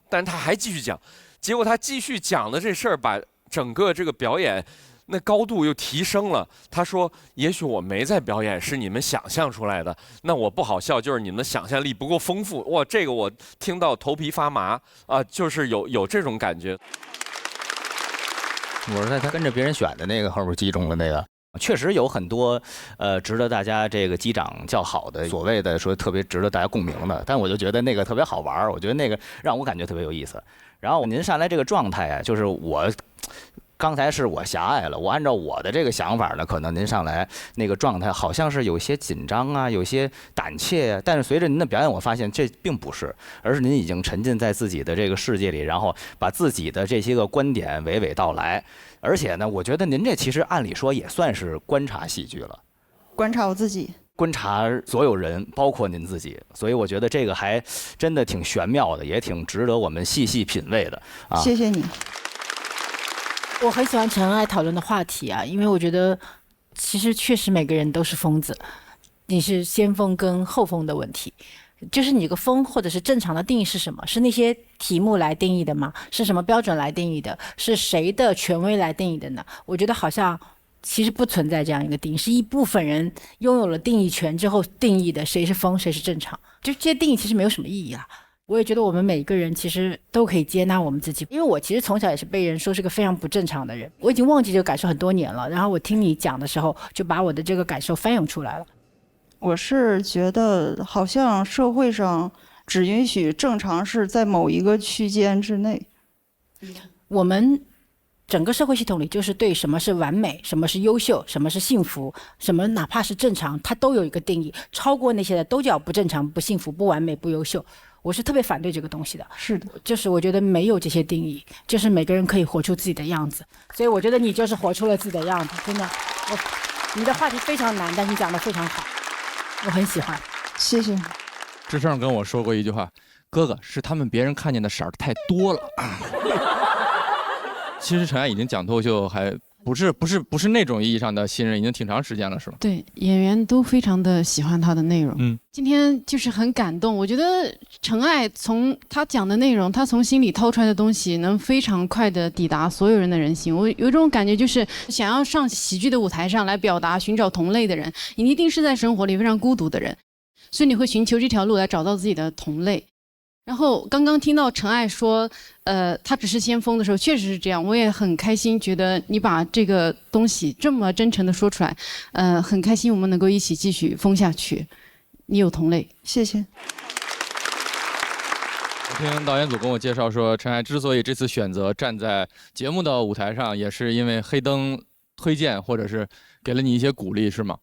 但是他还继续讲，结果他继续讲的这事儿，把整个这个表演那高度又提升了。他说：“也许我没在表演，是你们想象出来的。那我不好笑，就是你们的想象力不够丰富。”哇，这个我听到头皮发麻啊，就是有这种感觉。
我是在他跟着别人选的那个后边击中了那个。确实有很多值得大家这个击掌叫好的，所谓的说特别值得大家共鸣的，但我就觉得那个特别好玩，我觉得那个让我感觉特别有意思。然后您上来这个状态啊，就是我刚才是我狭隘了，我按照我的这个想法呢，可能您上来那个状态好像是有些紧张啊，有些胆怯啊，但是随着您的表演，我发现这并不是，而是您已经沉浸在自己的这个世界里，然后把自己的这些个观点娓娓道来。而且呢，我觉得您这其实按理说也算是观察戏剧了，
观察我自己，
观察所有人，包括您自己，所以我觉得这个还真的挺玄妙的，也挺值得我们细细品味的啊。
谢谢你。
我很喜欢陈爱讨论的话题啊，因为我觉得其实确实每个人都是疯子，你是先锋跟后锋的问题。就是你个疯或者是正常的定义是什么？是那些题目来定义的吗？是什么标准来定义的？是谁的权威来定义的呢？我觉得好像其实不存在这样一个定义，是一部分人拥有了定义权之后定义的谁是疯谁是正常，就这些定义其实没有什么意义啊。我也觉得我们每一个人其实都可以接纳我们自己，因为我其实从小也是被人说是个非常不正常的人，我已经忘记这个感受很多年了，然后我听你讲的时候就把我的这个感受翻涌出来了。
我是觉得好像社会上只允许正常是在某一个区间之内。
我们整个社会系统里就是对什么是完美，什么是优秀，什么是幸福，什么哪怕是正常，它都有一个定义，超过那些的都叫不正常、不幸福、不完美、不优秀。我是特别反对这个东西的。
是的，
就是我觉得没有这些定义，就是每个人可以活出自己的样子。所以我觉得你就是活出了自己的样子，真的。你的话题非常难，但你讲得非常好。我很喜欢，
谢谢。
志胜跟我说过一句话：“哥哥，是他们别人看见的色儿太多了。”其实陈爱已经讲脱口秀还不是那种意义上的新人，已经挺长时间了，是吗？
对，演员都非常的喜欢他的内容。今天就是很感动，我觉得陈爱从他讲的内容，他从心里掏出来的东西，能非常快的抵达所有人的人心。我有一种感觉，就是想要上喜剧的舞台上来表达、寻找同类的人，你一定是在生活里非常孤独的人，所以你会寻求这条路来找到自己的同类。然后刚刚听到陈爱说，他只是先锋的时候，确实是这样，我也很开心，觉得你把这个东西这么真诚的说出来，很开心我们能够一起继续疯下去。你有同类，
谢谢。
我听导演组跟我介绍说，陈爱之所以这次选择站在节目的舞台上，也是因为黑灯推荐或者是给了你一些鼓励，是吗？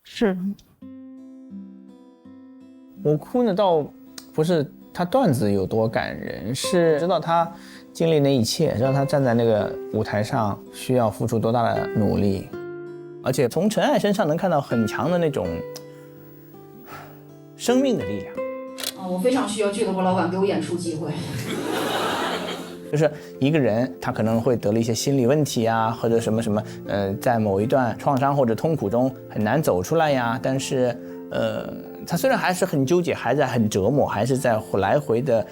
是。
我哭呢，倒不是他段子有多感人，是知道他经历那一切，知道他站在那个舞台上需要付出多大的努力，而且从陈爱身上能看到很强的那种生命的力量。
我非常需要俱乐部老板给我演出机会。
就是一个人，他可能会得了一些心理问题啊，或者什么什么，在某一段创伤或者痛苦中很难走出来呀。但是，他虽然还是很纠结，还在很折磨，还是在来回的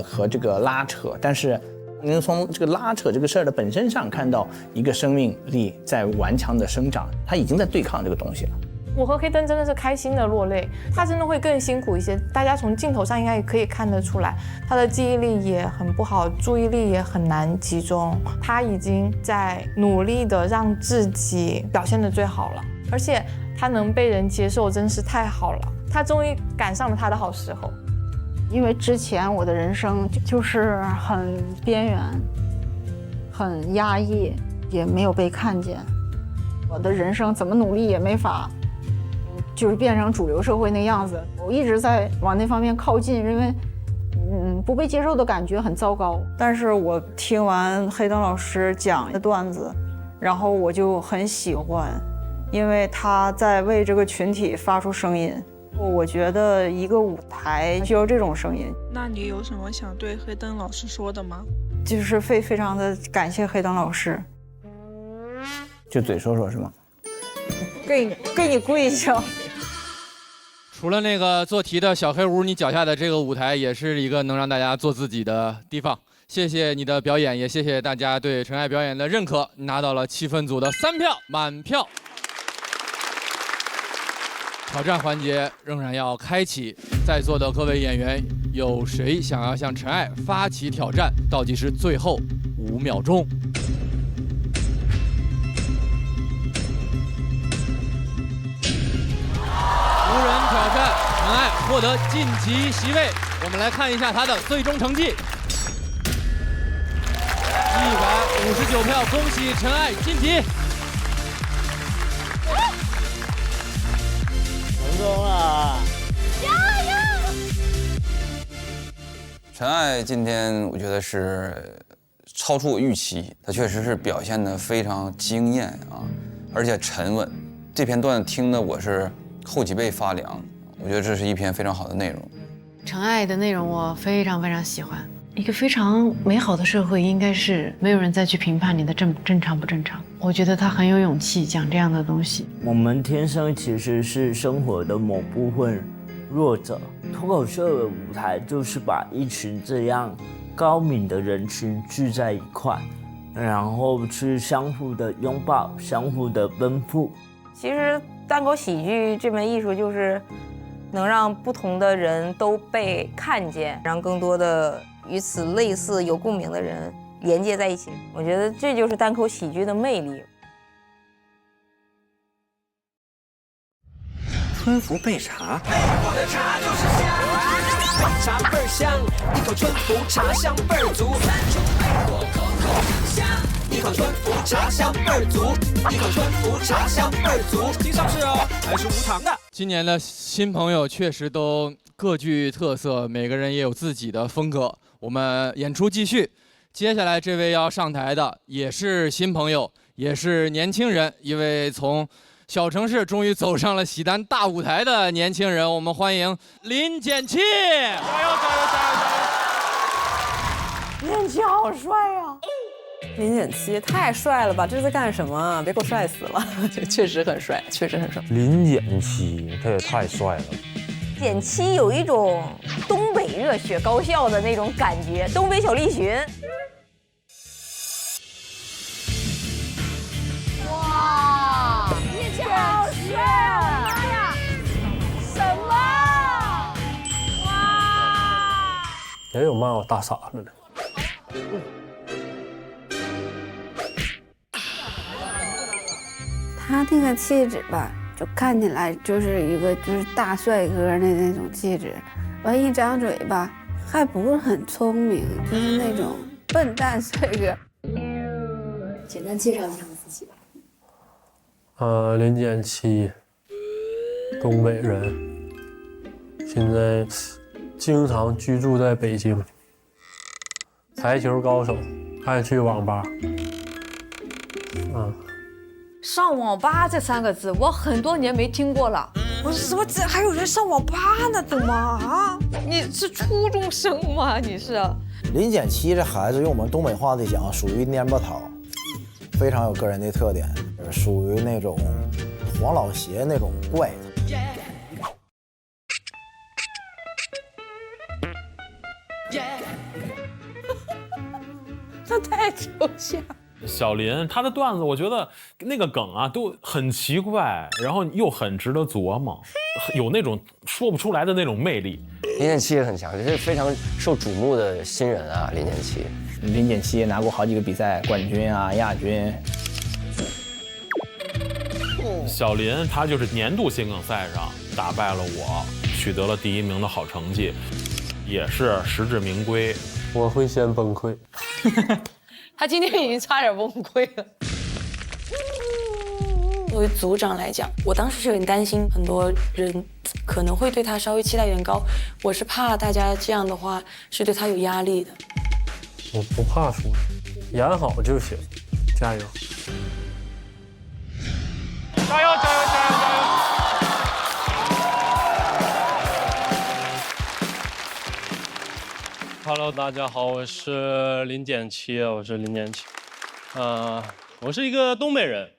和这个拉扯，但是能从这个拉扯这个事儿的本身上看到一个生命力在顽强的生长，他已经在对抗这个东西了。
我和黑灯真的是开心的落泪，他真的会更辛苦一些，大家从镜头上应该也可以看得出来，他的记忆力也很不好，注意力也很难集中，他已经在努力的让自己表现得最好了，而且他能被人接受真是太好了，他终于赶上了他的好时候。
因为之前我的人生就是很边缘，很压抑，也没有被看见，我的人生怎么努力也没法就是变成主流社会那样子，我一直在往那方面靠近，因为不被接受的感觉很糟糕。但是我听完黑灯老师讲的段子，然后我就很喜欢，因为他在为这个群体发出声音，我觉得一个舞台需要这种声音。
那你有什么想对黑灯老师说的吗？
就是非常的感谢黑灯老师。
就嘴说说是吗？
给你跪下。
除了那个做题的小黑屋，你脚下的这个舞台也是一个能让大家做自己的地方。谢谢你的表演，也谢谢大家对陈爱表演的认可，拿到了气氛组的3票，满票。挑战环节仍然要开启，在座的各位演员，有谁想要向陈爱发起挑战？倒计时最后5秒钟。无人挑战，陈爱获得晋级席位。我们来看一下她的最终成绩，159票，恭喜陈爱晋级。
成功了！
加油！
陈爱今天我觉得是超出我预期，她确实是表现得非常惊艳啊，而且沉稳。这篇段子听得我是后脊背发凉，我觉得这是一篇非常好的内容。
陈爱的内容我非常喜欢。一个非常美好的社会，应该是没有人再去评判你的正常不正常。我觉得他很有勇气讲这样的东西。
我们天生其实是生活的某部分弱者，脱口秀的舞台就是把一群这样高敏的人群聚在一块，然后去相互的拥抱，相互的奔赴。
其实单口喜剧这门艺术就是能让不同的人都被看见，让更多的与此类似有共鸣的人连接在一起。我觉得这就是单口喜剧的魅力。
春福焙茶，
我的茶就是香，茶倍儿香，一口春福茶香倍儿足，三重焙火口口香，一口春福茶香倍儿足，一口春福茶香倍儿足。经上市哦，还是无糖的。
今年的新朋友确实都各具特色，每个人也有自己的风格。我们演出继续，接下来这位要上台的也是新朋友，也是年轻人，一位从小城市终于走上了喜单大舞台的年轻人，我们欢迎林简期！加油加油加油
加油！简期好帅呀！
林简期太帅了吧！这是在干什么？别给我帅死了！确实很帅，确实很帅。
林简期他也太帅了。
简期有一种东北热血高校的那种感觉，东北小栗旬。
哇，你好帅啊！妈呀，什么？哇！
也有骂我大傻子的。
他那个气质吧，就看起来就是一个大帅哥的那种气质，完一张嘴吧，还不是很聪明，就是那种笨蛋帅哥。
简单介绍一下你自己吧。
林简期，东北人，现在经常居住在北京，台球高手，爱去网吧。
上网吧这3个字，我很多年没听过了。我说什么？这还有人上网吧呢？怎么啊？你是初中生吗？你是？
林简期这孩子，用我们东北话来讲，属于蔫巴桃，非常有个人的特点，属于那种黄老邪那种怪的。
这太抽象。
小林他的段子，我觉得那个梗啊都很奇怪，然后又很值得琢磨，有那种说不出来的那种魅力。
林简期也很强，这是非常受瞩目的新人啊。林简期，
林简期拿过好几个比赛冠军啊、亚军。
小林他就是年度心梗赛上打败了我，取得了第1名的好成绩，也是实至名归。
我会先崩溃。
他今天已经差点崩溃了。
作为组长来讲，我当时是很担心，很多人可能会对他稍微期待有点高，我是怕大家这样的话是对他有压力的。
我不怕输，演好就行，加油！
加油加油加油加油！
Hello， 大家好，我是林建七，我是一个东北人，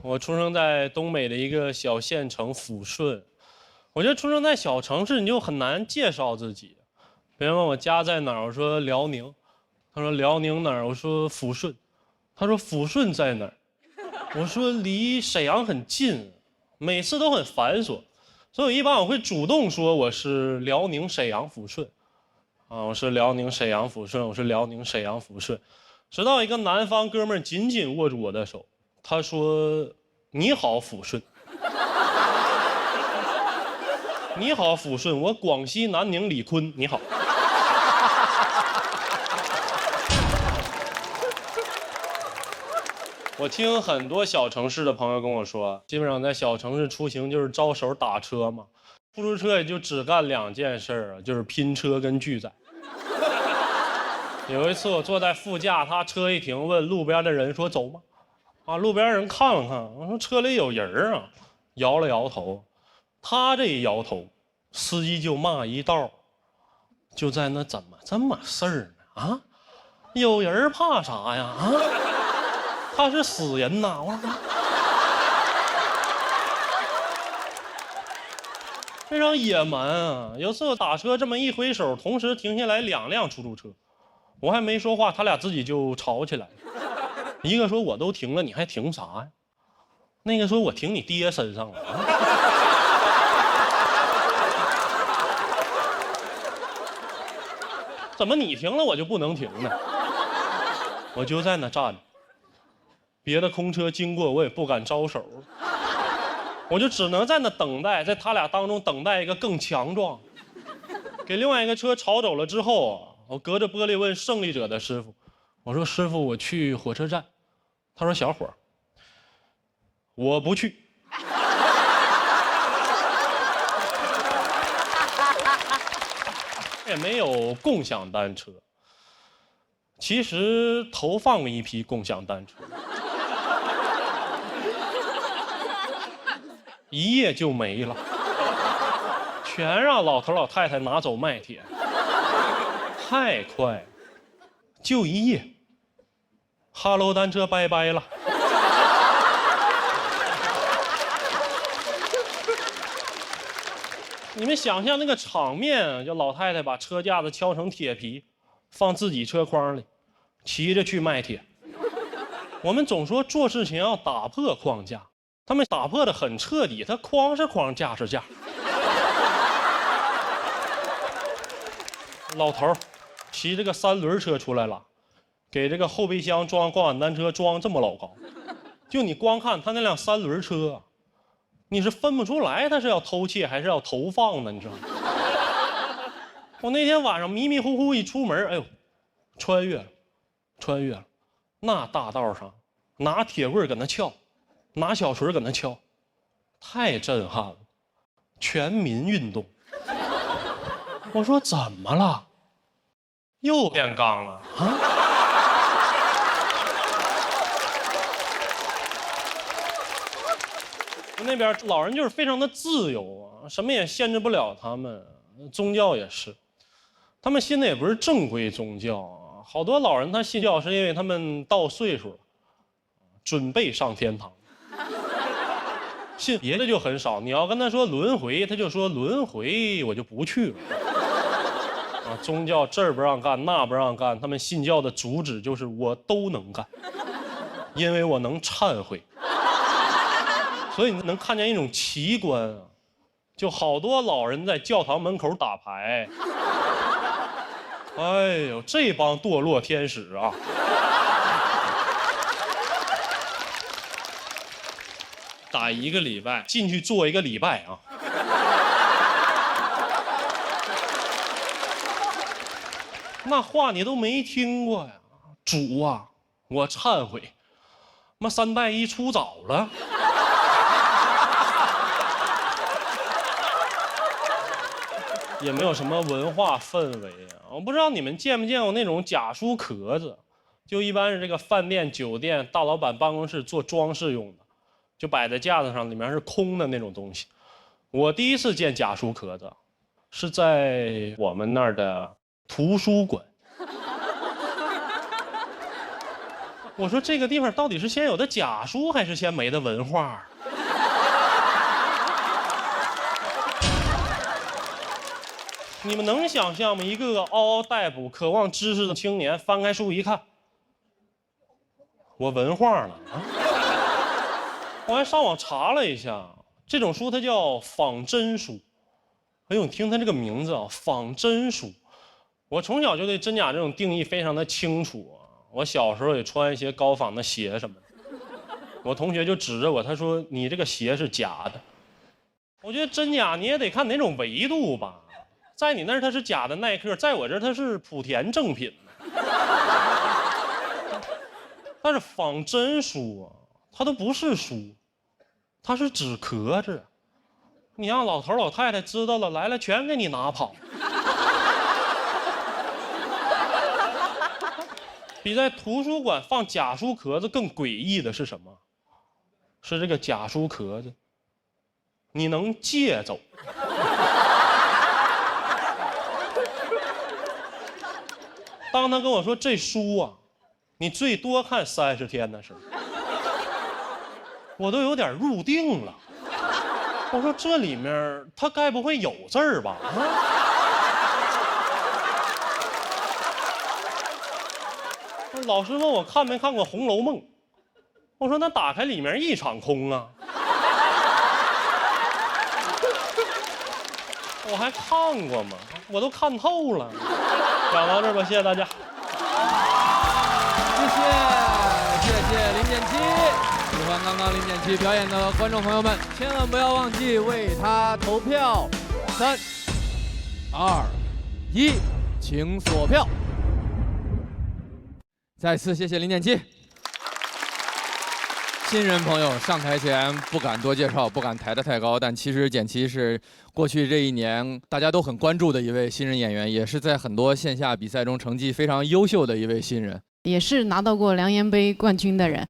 我出生在东北的一个小县城抚顺。我觉得出生在小城市，你就很难介绍自己。别人问我家在哪儿，我说辽宁，他说辽宁哪儿，我说抚顺，他说抚顺在哪儿，我说离沈阳很近，每次都很繁琐，所以一般我会主动说我是辽宁沈阳抚顺。我是辽宁沈阳抚顺，我是辽宁沈阳抚顺，直到一个南方哥们儿紧紧握住我的手，他说：“你好，抚顺。”你好，抚顺，我广西南宁李坤，你好。我听很多小城市的朋友跟我说，基本上在小城市出行就是招手打车嘛，出租车也就只干2件事，就是拼车跟拒载。有一次我坐在副驾，他车一停，问路边的人说走吗？路边人看了看，我说车里有人啊，摇了摇头。他这一摇头，司机就骂一道，就在那怎么这么事儿呢？有人怕啥呀？他是死人呐！我说非常野蛮啊！有次我打车这么一挥手，同时停下来2辆出租车，我还没说话，他俩自己就吵起来了。一个说我都停了，你还停啥呀？那个说我停你爹身上了。怎么你停了我就不能停呢？我就在那站着，别的空车经过我也不敢招手，我就只能在那等待，在他俩当中等待一个更强壮。给另外一个车吵走了之后，我隔着玻璃问胜利者的师傅，我说师傅我去火车站。他说小伙儿，我不去。也没有共享单车，其实投放了一批共享单车，一夜就没了，全让老头老太太拿走卖铁，太快，就一夜。哈喽单车拜拜了。你们想象那个场面，就老太太把车架子敲成铁皮，放自己车筐里，骑着去卖铁。我们总说做事情要打破框架，他们打破的很彻底，他框是框，架是架。老头骑这个3轮车出来了，给这个后备箱装共享单车装这么老高，就你光看他那辆3轮车，你是分不出来他是要偷窃还是要投放的，你知道吗？我那天晚上迷迷糊糊一出门，哎呦，穿越了，那大道上拿铁棍搁那撬，拿小锤搁那撬，太震撼了，全民运动。我说怎么了？又变杠了啊？那边老人就是非常的自由啊，什么也限制不了他们。宗教也是，他们信的也不是正规宗教啊。好多老人他信教是因为他们到岁数了，准备上天堂。信别的就很少，你要跟他说轮回，他就说轮回我就不去了。宗教这儿不让干，那不让干，他们信教的主旨就是我都能干，因为我能忏悔。所以你能看见一种奇观啊，就好多老人在教堂门口打牌。哎呦，这帮堕落天使啊！打1个礼拜，进去做1个礼拜啊！那话你都没听过呀，主啊，我忏悔，妈3代1出早了。也没有什么文化氛围啊！我不知道你们见没见过那种假书壳子，就一般是这个饭店、酒店大老板办公室做装饰用的，就摆在架子上，里面是空的那种东西。我第一次见假书壳子，是在我们那儿的图书馆。我说这个地方到底是先有的假书还是先没的文化？你们能想象吗？一个个嗷嗷待哺、渴望知识的青年，翻开书一看，我文化了啊！我还上网查了一下，这种书它叫仿真书。哎呦，你听它这个名字啊，仿真书。我从小就对真假这种定义非常的清楚啊。我小时候也穿一些高仿的鞋什么的，我同学就指着我，他说：“你这个鞋是假的。”我觉得真假你也得看哪种维度吧。在你那儿它是假的耐克，在我这儿它是莆田正品。但是仿真书啊，它都不是书，它是纸壳子。你让老头老太太知道了，来了全给你拿跑。比在图书馆放假书壳子更诡异的是什么？是这个假书壳子，你能借走。当他跟我说这书啊，你最多看30天的时候，我都有点入定了。我说这里面他该不会有字儿吧？老师问我看没看过《红楼梦》，我说那打开里面一场空啊。我还看过吗？我都看透了。讲到这儿吧，谢谢大家。
谢谢林建七。喜欢刚刚林建七表演的观众朋友们，千万不要忘记为他投票。3、2、1，请锁票。再次谢谢林建七。新人朋友上台前不敢多介绍，不敢抬得太高，但其实简七是过去这1年大家都很关注的一位新人演员，也是在很多线下比赛中成绩非常优秀的一位新人，
也是拿到过梁岩杯冠军的人。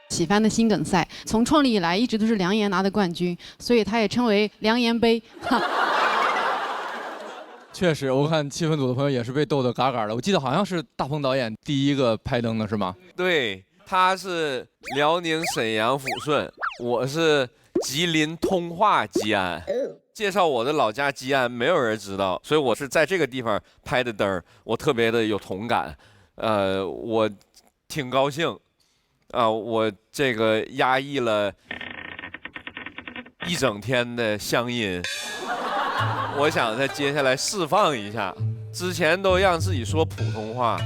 喜番的心梗赛从创立以来一直都是梁岩拿的冠军，所以他也称为梁岩杯。
确实，我看气氛组的朋友也是被逗得嘎嘎的。我记得好像是大鹏导演第一个拍灯的是吗？
对，他是辽宁沈阳抚顺，我是吉林通化吉安。介绍我的老家吉安，没有人知道，所以我是在这个地方拍的灯，我特别的有同感。我挺高兴，我这个压抑了一整天的乡音。我想在接下来释放一下，之前都让自己说普通话，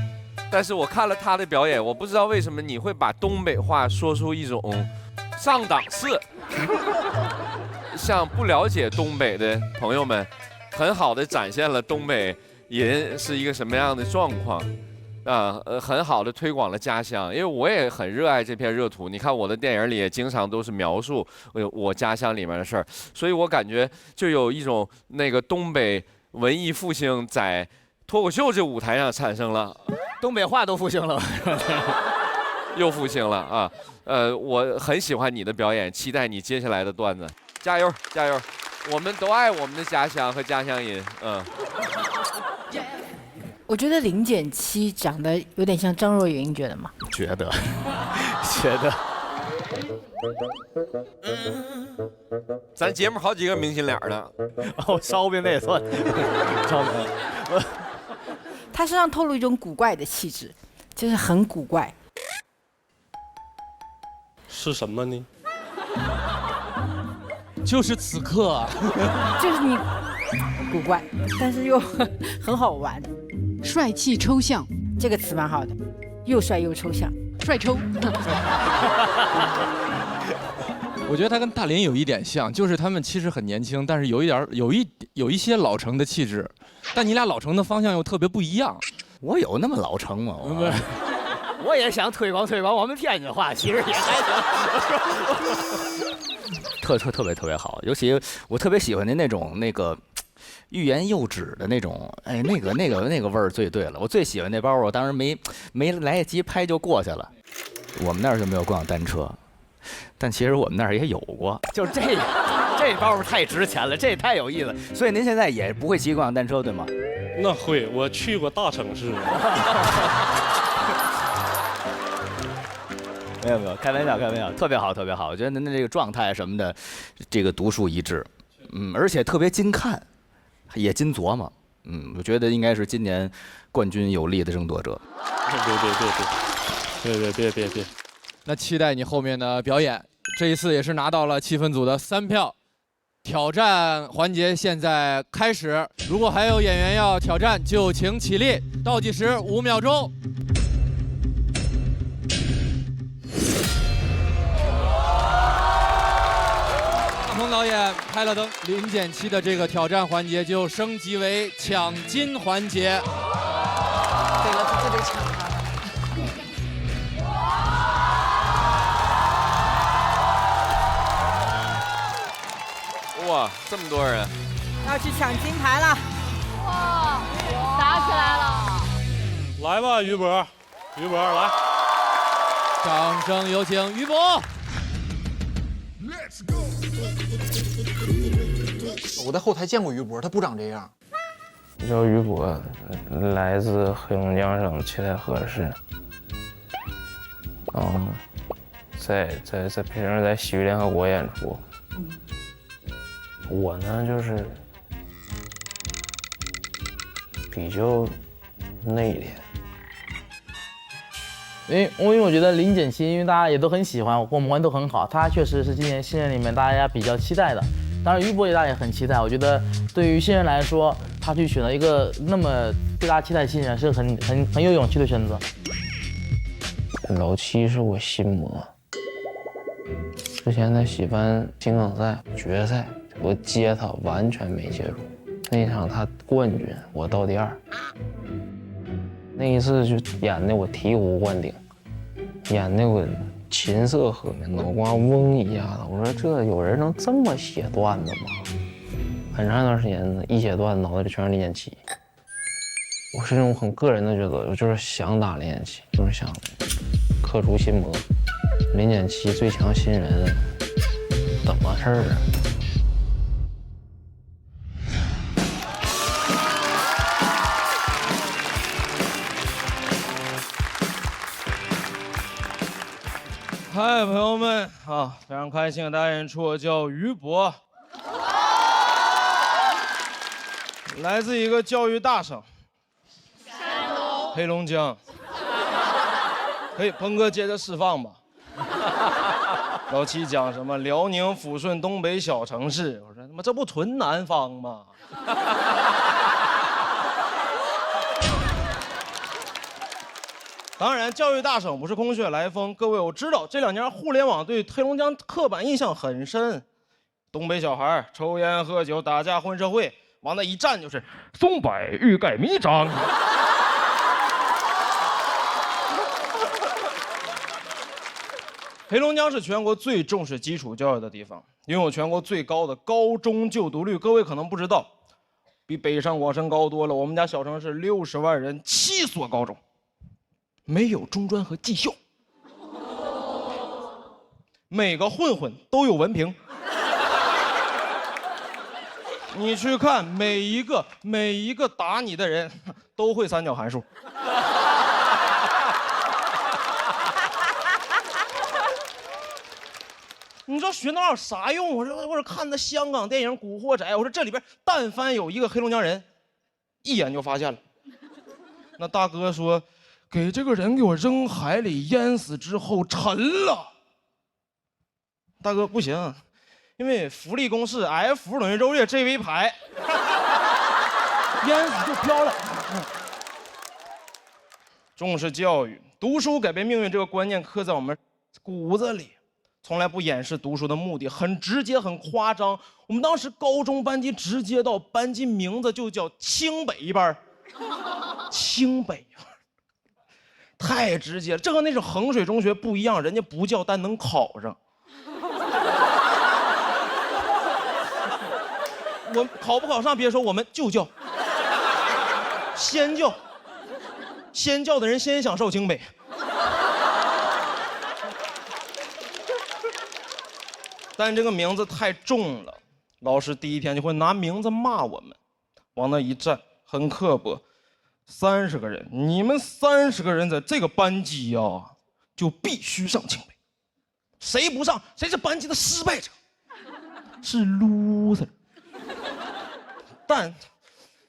但是我看了他的表演，我不知道为什么你会把东北话说出一种上档次。向不了解东北的朋友们，很好的展现了东北人是一个什么样的状况。很好的推广了家乡，因为我也很热爱这片热土。你看我的电影里也经常都是描述我家乡里面的事儿，所以我感觉就有一种那个东北文艺复兴在脱口秀这舞台上产生了。
东北话都复兴了，
又复兴了啊！我很喜欢你的表演，期待你接下来的段子，加油加油！我们都爱我们的家乡和家乡音，
我觉得林简七长得有点像张若昀，你觉得吗？
觉得。
咱节目好几个明星脸呢。
烧饼那也算。烧饼。
他身上透露一种古怪的气质，就是很古怪。
是什么呢？
就是此刻啊。
就是你古怪，但是又很好玩。
帅气抽象，
这个词蛮好的，又帅又抽象，
帅抽。
我觉得他跟大林有一点像，就是他们其实很年轻，但是有一些老成的气质，但你俩老成的方向又特别不一样。
我有那么老成吗？我也想推广我们天津话，其实也还行。特别好，尤其我特别喜欢的那个。欲言又止的那种，哎，那个味儿最对了。我最喜欢那包，我当时没来得及拍就过去了。我们那儿就没有共享单车，但其实我们那儿也有过。就是这包太值钱了，这太有意思。所以您现在也不会骑共享单车对吗？
那会，我去过大城市。
没有，开玩笑，特别好。我觉得您的这个状态什么的，这个独树一帜，而且特别精看，也精琢磨，我觉得应该是今年冠军有力的争夺者。
别，那期待你后面的表演。这一次也是拿到了气氛组的3票。挑战环节现在开始，如果还有演员要挑战，就请起立，倒计时5秒钟。大鹏导演开了灯，林简期的这个挑战环节就升级为抢金环节。
对了，这得抢他。
哇，这么多人！
要去抢金牌了！
哇，打起来了！
来吧，于博来，
掌声有请于博。
我在后台见过于博，他不长这样。
我叫于博，来自黑龙江省七台河市。在平时在喜剧联合国演出。我呢就是比较内敛。
因为我觉得林简期，因为大家也都很喜欢，我们玩都很好，他确实是今年新人里面大家比较期待的。当然，于博大家也很期待。我觉得对于新人来说，他去选择一个那么被大家期待的新人，是很有勇气的选择。
老七是我心魔，之前在喜番金港赛决赛，我接他完全没接住，那一场他冠军，我到第2。那一次就演的我醍醐灌顶，演的我琴瑟和鸣，脑瓜嗡一下子。我说这有人能这么写段子吗？很长一段时间呢，一写段子脑子里全是林简期。我是那种很个人的觉得，我就是想打林简期，就是想克除心魔。林简期最强新人，怎么事儿啊？
嗨，朋友们啊，非常开心的大家演出，我叫于博，来自一个教育大省，黑龙江。可以，鹏哥接着释放吧。老七讲什么辽宁抚顺东北小城市，我说他妈这不纯南方吗？当然，教育大省不是空穴来风。各位，我知道这2年互联网对黑龙江刻板印象很深，东北小孩抽烟喝酒打架混社会，往那一站就是松柏欲盖弥彰。黑龙江是全国最重视基础教育的地方，拥有全国最高的高中就读率。各位可能不知道，比北上广深高多了。我们家小城市60万人，7所高中。没有中专和技校，每个混混都有文凭。你去看每一个打你的人都会3角函数。你说学那有啥用？我说看那香港电影《古惑仔》，我说这里边但凡有一个黑龙江人，一眼就发现了。那大哥说。给这个人给我扔海里淹死之后沉了。大哥不行，因为浮力公式 F 等于肉液 G V 排，淹死就飘了。重视教育，读书改变命运这个观念刻在我们骨子里，从来不掩饰读书的目的，很直接很夸张。我们当时高中班级直接到班级名字就叫清北班，清北。太直接了，这和那种衡水中学不一样，人家不叫，但能考上。我考不考上别说，我们就叫，先叫，先叫的人先享受清北。但这个名字太重了，老师第一天就会拿名字骂我们，往那一站，很刻薄。30个人，你们30个人在这个班级啊，就必须上清北。谁不上，谁是班级的失败者，是 loser。但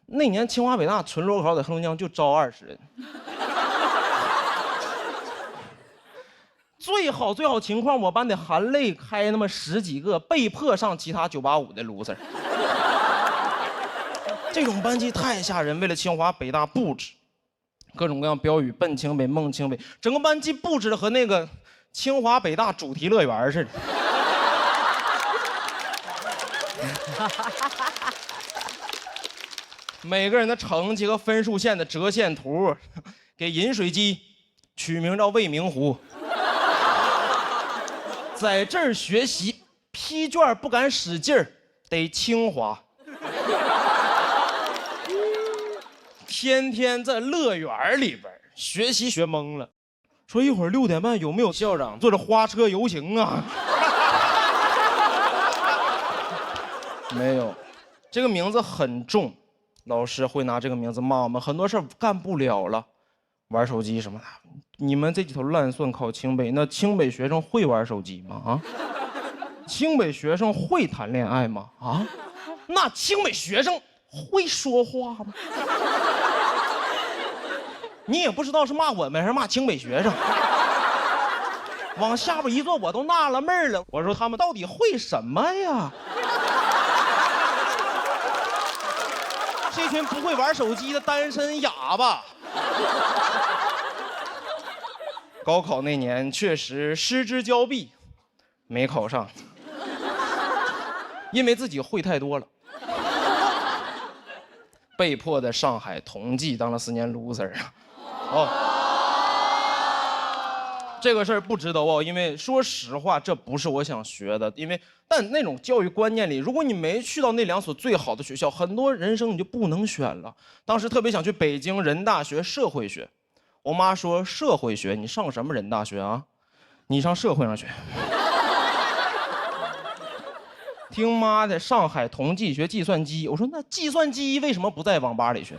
那年清华北大纯裸考在黑龙江就招20人。最好情况，我班得含泪开那么10几个被迫上其他985的 loser。这种班级太吓人，为了清华北大布置各种各样标语，奔清北梦清北，整个班级布置的和那个清华北大主题乐园似的。每个人的成绩和分数线的折线图，给饮水机取名叫未名湖。在这儿学习，批卷不敢使劲儿，得清华。天天在乐园里边学习学懵了，说一会儿6点半有没有校长坐着花车游行啊？没有，这个名字很重，老师会拿这个名字骂我们，很多事儿干不了了，玩手机什么的。你们这几头烂蒜考清北，那清北学生会玩手机吗？啊？清北学生会谈恋爱吗？啊？那清北学生会说话吗？你也不知道是骂我们还是骂清北学生。往下边一坐，我都纳了闷了。我说他们到底会什么呀？这群不会玩手机的单身哑巴。高考那年确实失之交臂，没考上，因为自己会太多了。被迫在上海同济当了4年 loser 啊。哦，这个事儿不值得哦，因为说实话，这不是我想学的。但那种教育观念里，如果你没去到那2所最好的学校，很多人生你就不能选了。当时特别想去北京人大学社会学，我妈说社会学你上什么人大学啊？你上社会上学。听妈在上海同济学计算机，我说那计算机为什么不在网吧里学？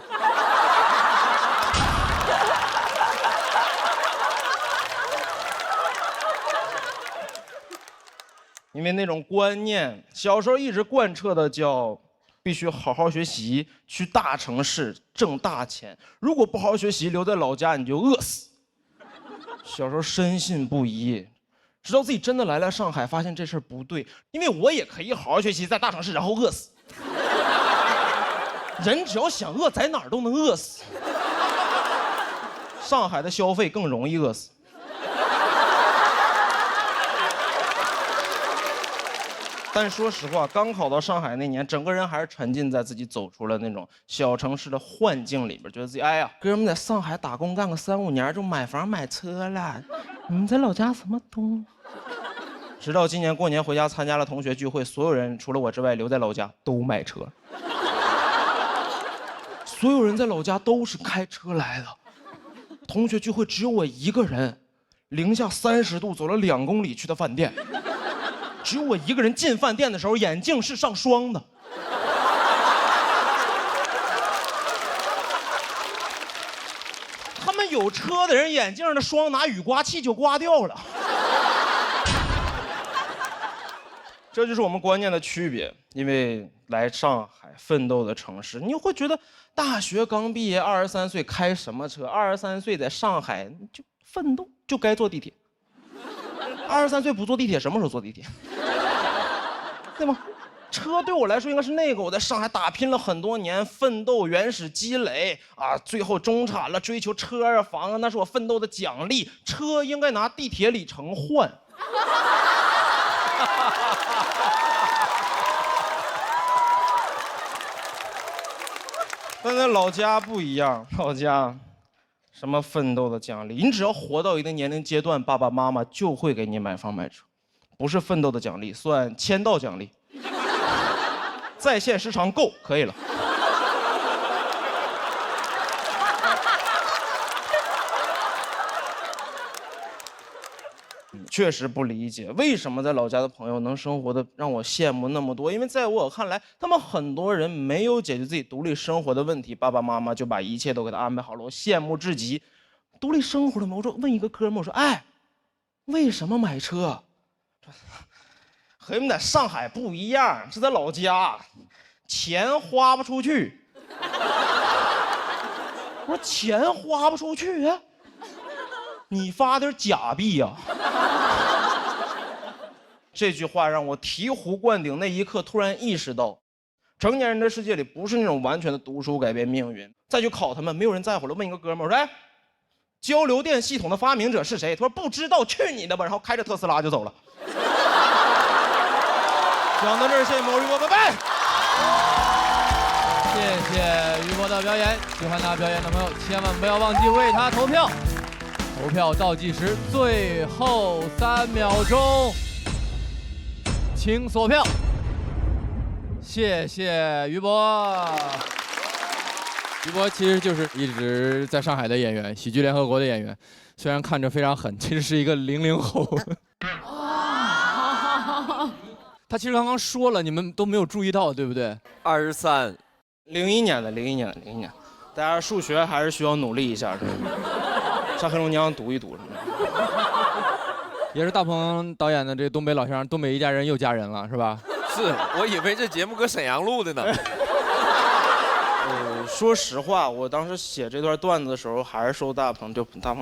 因为那种观念，小时候一直贯彻的叫必须好好学习，去大城市挣大钱。如果不好好学习，留在老家你就饿死。小时候深信不疑，直到自己真的来了上海，发现这事儿不对。因为我也可以好好学习，在大城市然后饿死。人只要想饿，在哪儿都能饿死。上海的消费更容易饿死。但说实话，刚考到上海那年，整个人还是沉浸在自己走出了那种小城市的幻境里边，觉得自己哎呀，哥们在上海打工干个3、5年就买房买车了，你们在老家什么东？直到今年过年回家参加了同学聚会，所有人除了我之外留在老家都买车，所有人在老家都是开车来的。同学聚会只有我一个人，零下30度走了2公里去的饭店。只有我一个人进饭店的时候，眼镜是上霜的。他们有车的人眼镜的霜拿雨刮器就刮掉了。这就是我们观念的区别。因为来上海奋斗的城市，你会觉得大学刚毕业23岁开什么车？23岁在上海就奋斗就该坐地铁。23岁不坐地铁，什么时候坐地铁？对吗？车对我来说应该是那个我在上海打拼了很多年，奋斗原始积累啊，最后中产了，追求车啊房啊，那是我奋斗的奖励。车应该拿地铁里程换。但在老家不一样，老家什么奋斗的奖励，你只要活到一定年龄阶段，爸爸妈妈就会给你买房买车，不是奋斗的奖励，算签到奖励。在线时长够可以了。确实不理解为什么在老家的朋友能生活的让我羡慕那么多，因为在我看来，他们很多人没有解决自己独立生活的问题，爸爸妈妈就把一切都给他安排好了，我羡慕至极。独立生活的嘛，我说问一个哥们，我说哎，为什么买车？和你们在上海不一样，这在老家，钱花不出去。我说钱花不出去啊，你发点假币呀。这句话让我醍醐灌顶，那一刻突然意识到，成年人的世界里不是那种完全的读书改变命运。再去考他们，没有人在乎了。问一个哥们儿，我说哎，交流电系统的发明者是谁？他说不知道，去你的吧！然后开着特斯拉就走了。讲到这儿，谢谢毛宇波，拜拜。
谢谢于博的表演，喜欢他表演的朋友千万不要忘记为他投票。投票倒计时最后3秒钟，请锁票。谢谢于博。于博其实就是一直在上海的演员，喜剧联合国的演员，虽然看着非常狠，其实是一个00后。他其实刚刚说了，你们都没有注意到，对不对
？23，01
年的，大家数学还是需要努力一下，上黑龙江读一读。
也是大鹏导演的这东北老乡，东北一家人又家人了，是吧？
是，我以为这节目搁沈阳录的呢。
说实话，我当时写这段段子的时候，还是受大鹏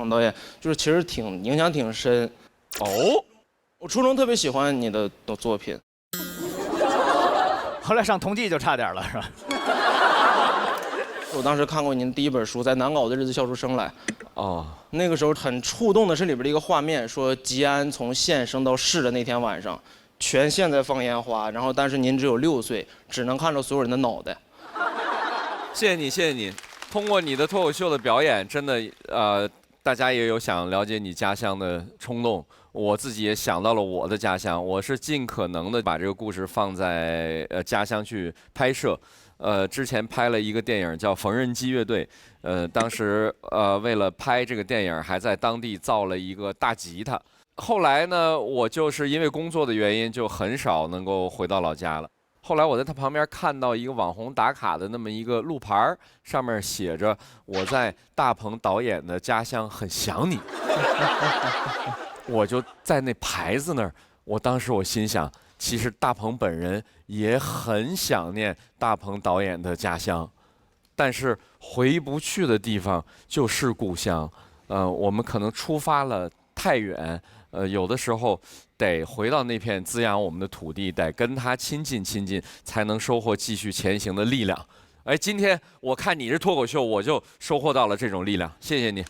导演，就是其实影响挺深。
哦，
我初中特别喜欢你的作品。
后来上同济就差点了，是吧？
我当时看过您第一本书《在难搞的日子笑出声来》，那个时候很触动的是里边的一个画面，说吉安从县升到市的那天晚上，全县在放烟花，然后但是您只有6岁，只能看到所有人的脑袋。
谢谢你，谢谢你。通过你的脱口秀的表演，真的大家也有想了解你家乡的冲动。我自己也想到了我的家乡，我是尽可能的把这个故事放在家乡去拍摄。之前拍了一个电影叫《缝纫机乐队》，当时为了拍这个电影，还在当地造了一个大吉他。后来呢，我就是因为工作的原因，就很少能够回到老家了。后来我在他旁边看到一个网红打卡的那么一个路牌，上面写着“我在大鹏导演的家乡很想你”。我就在那牌子那儿，当时我心想，其实大鹏本人也很想念大鹏导演的家乡，但是回不去的地方就是故乡。我们可能出发了太远，有的时候得回到那片滋养我们的土地，得跟他亲近亲近，才能收获继续前行的力量。哎，今天我看你是脱口秀，我就收获到了这种力量，谢谢你。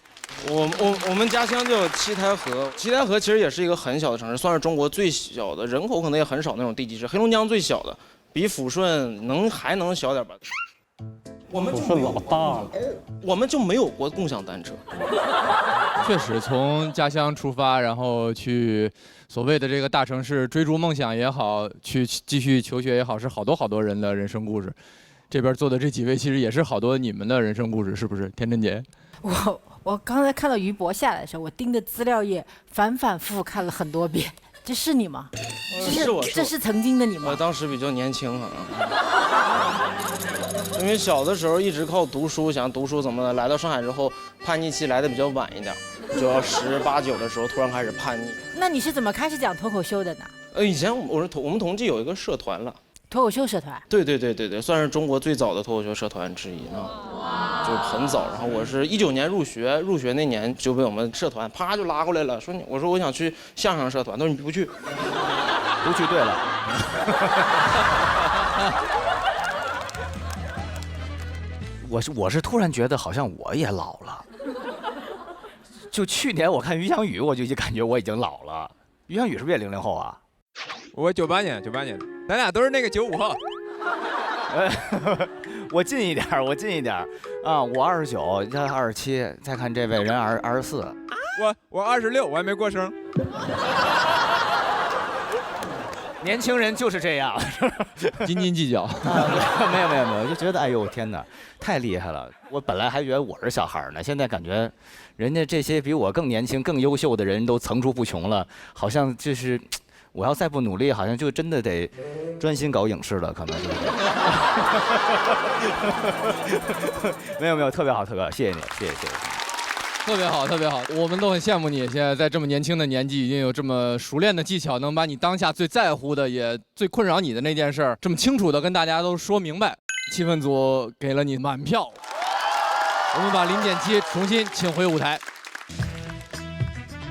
我们家乡叫七台河，七台河其实也是一个很小的城市，算是中国最小的，人口可能也很少那种地级市，黑龙江最小的，比抚顺还能小点吧。我们就老大了，我们就没有过共享单车。
确实，从家乡出发，然后去所谓的这个大城市追逐梦想也好，去继续求学也好，是好多人的人生故事。这边坐的这几位其实也是好多你们的人生故事，是不是？田真杰，
我刚才看到于博下来的时候，我盯着资料页反复看了很多遍。这是你吗？这是曾经的你吗？
我当时比较年轻啊，因为小的时候一直靠读书，想读书怎么的，来到上海之后叛逆期来的比较晚一点，就要18、19的时候突然开始叛逆。
那你是怎么开始讲脱口秀的呢？
以前我们同济有一个社团了。
脱口秀社团，
对，算是中国最早的脱口秀社团之一呢，就很早。然后我是19年入学那年就被我们社团啪就拉过来了，我说我想去相声社团，他说你不去，
不去对了。我是突然觉得好像我也老了，就去年我看于翔宇，我就感觉我已经老了。于翔宇是不是也00后啊？
我98年，咱俩都是那个95后。
我近一点啊！我29，他27，再看这位人24。
我26，我还没过生。
年轻人就是这样，
斤斤计较。
没有，就觉得哎呦天哪，太厉害了！我本来还觉得我是小孩呢，现在感觉人家这些比我更年轻、更优秀的人都层出不穷了，好像就是我要再不努力，好像就真的得专心搞影视了，可能就是。没有，特别好，谢谢你，谢谢。
特别好，特别好，我们都很羡慕你，现在在这么年轻的年纪，已经有这么熟练的技巧，能把你当下最在乎的，也最困扰你的那件事儿，这么清楚的跟大家都说明白。气氛组给了你满票，我们把林简七重新请回舞台。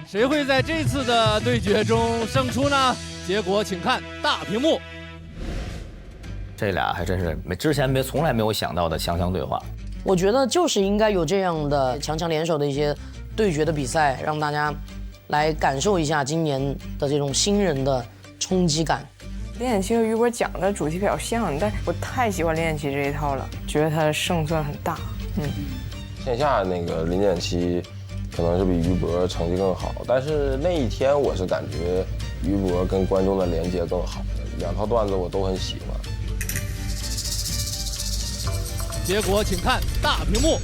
谁会在这次的对决中胜出呢？结果请看大屏幕。
这俩还真是之前从来没有想到的强强对话。
我觉得就是应该有这样的强强联手的一些对决的比赛，让大家来感受一下今年的这种新人的冲击感。
林简琪和于博讲的主题比较像，但我太喜欢林简琪这一套了，觉得他的胜算很大。
线下那个林简琪可能是比于博成绩更好，但是那一天我是感觉于博跟观众的连接更好，两套段子我都很喜欢。
结果请看大屏幕。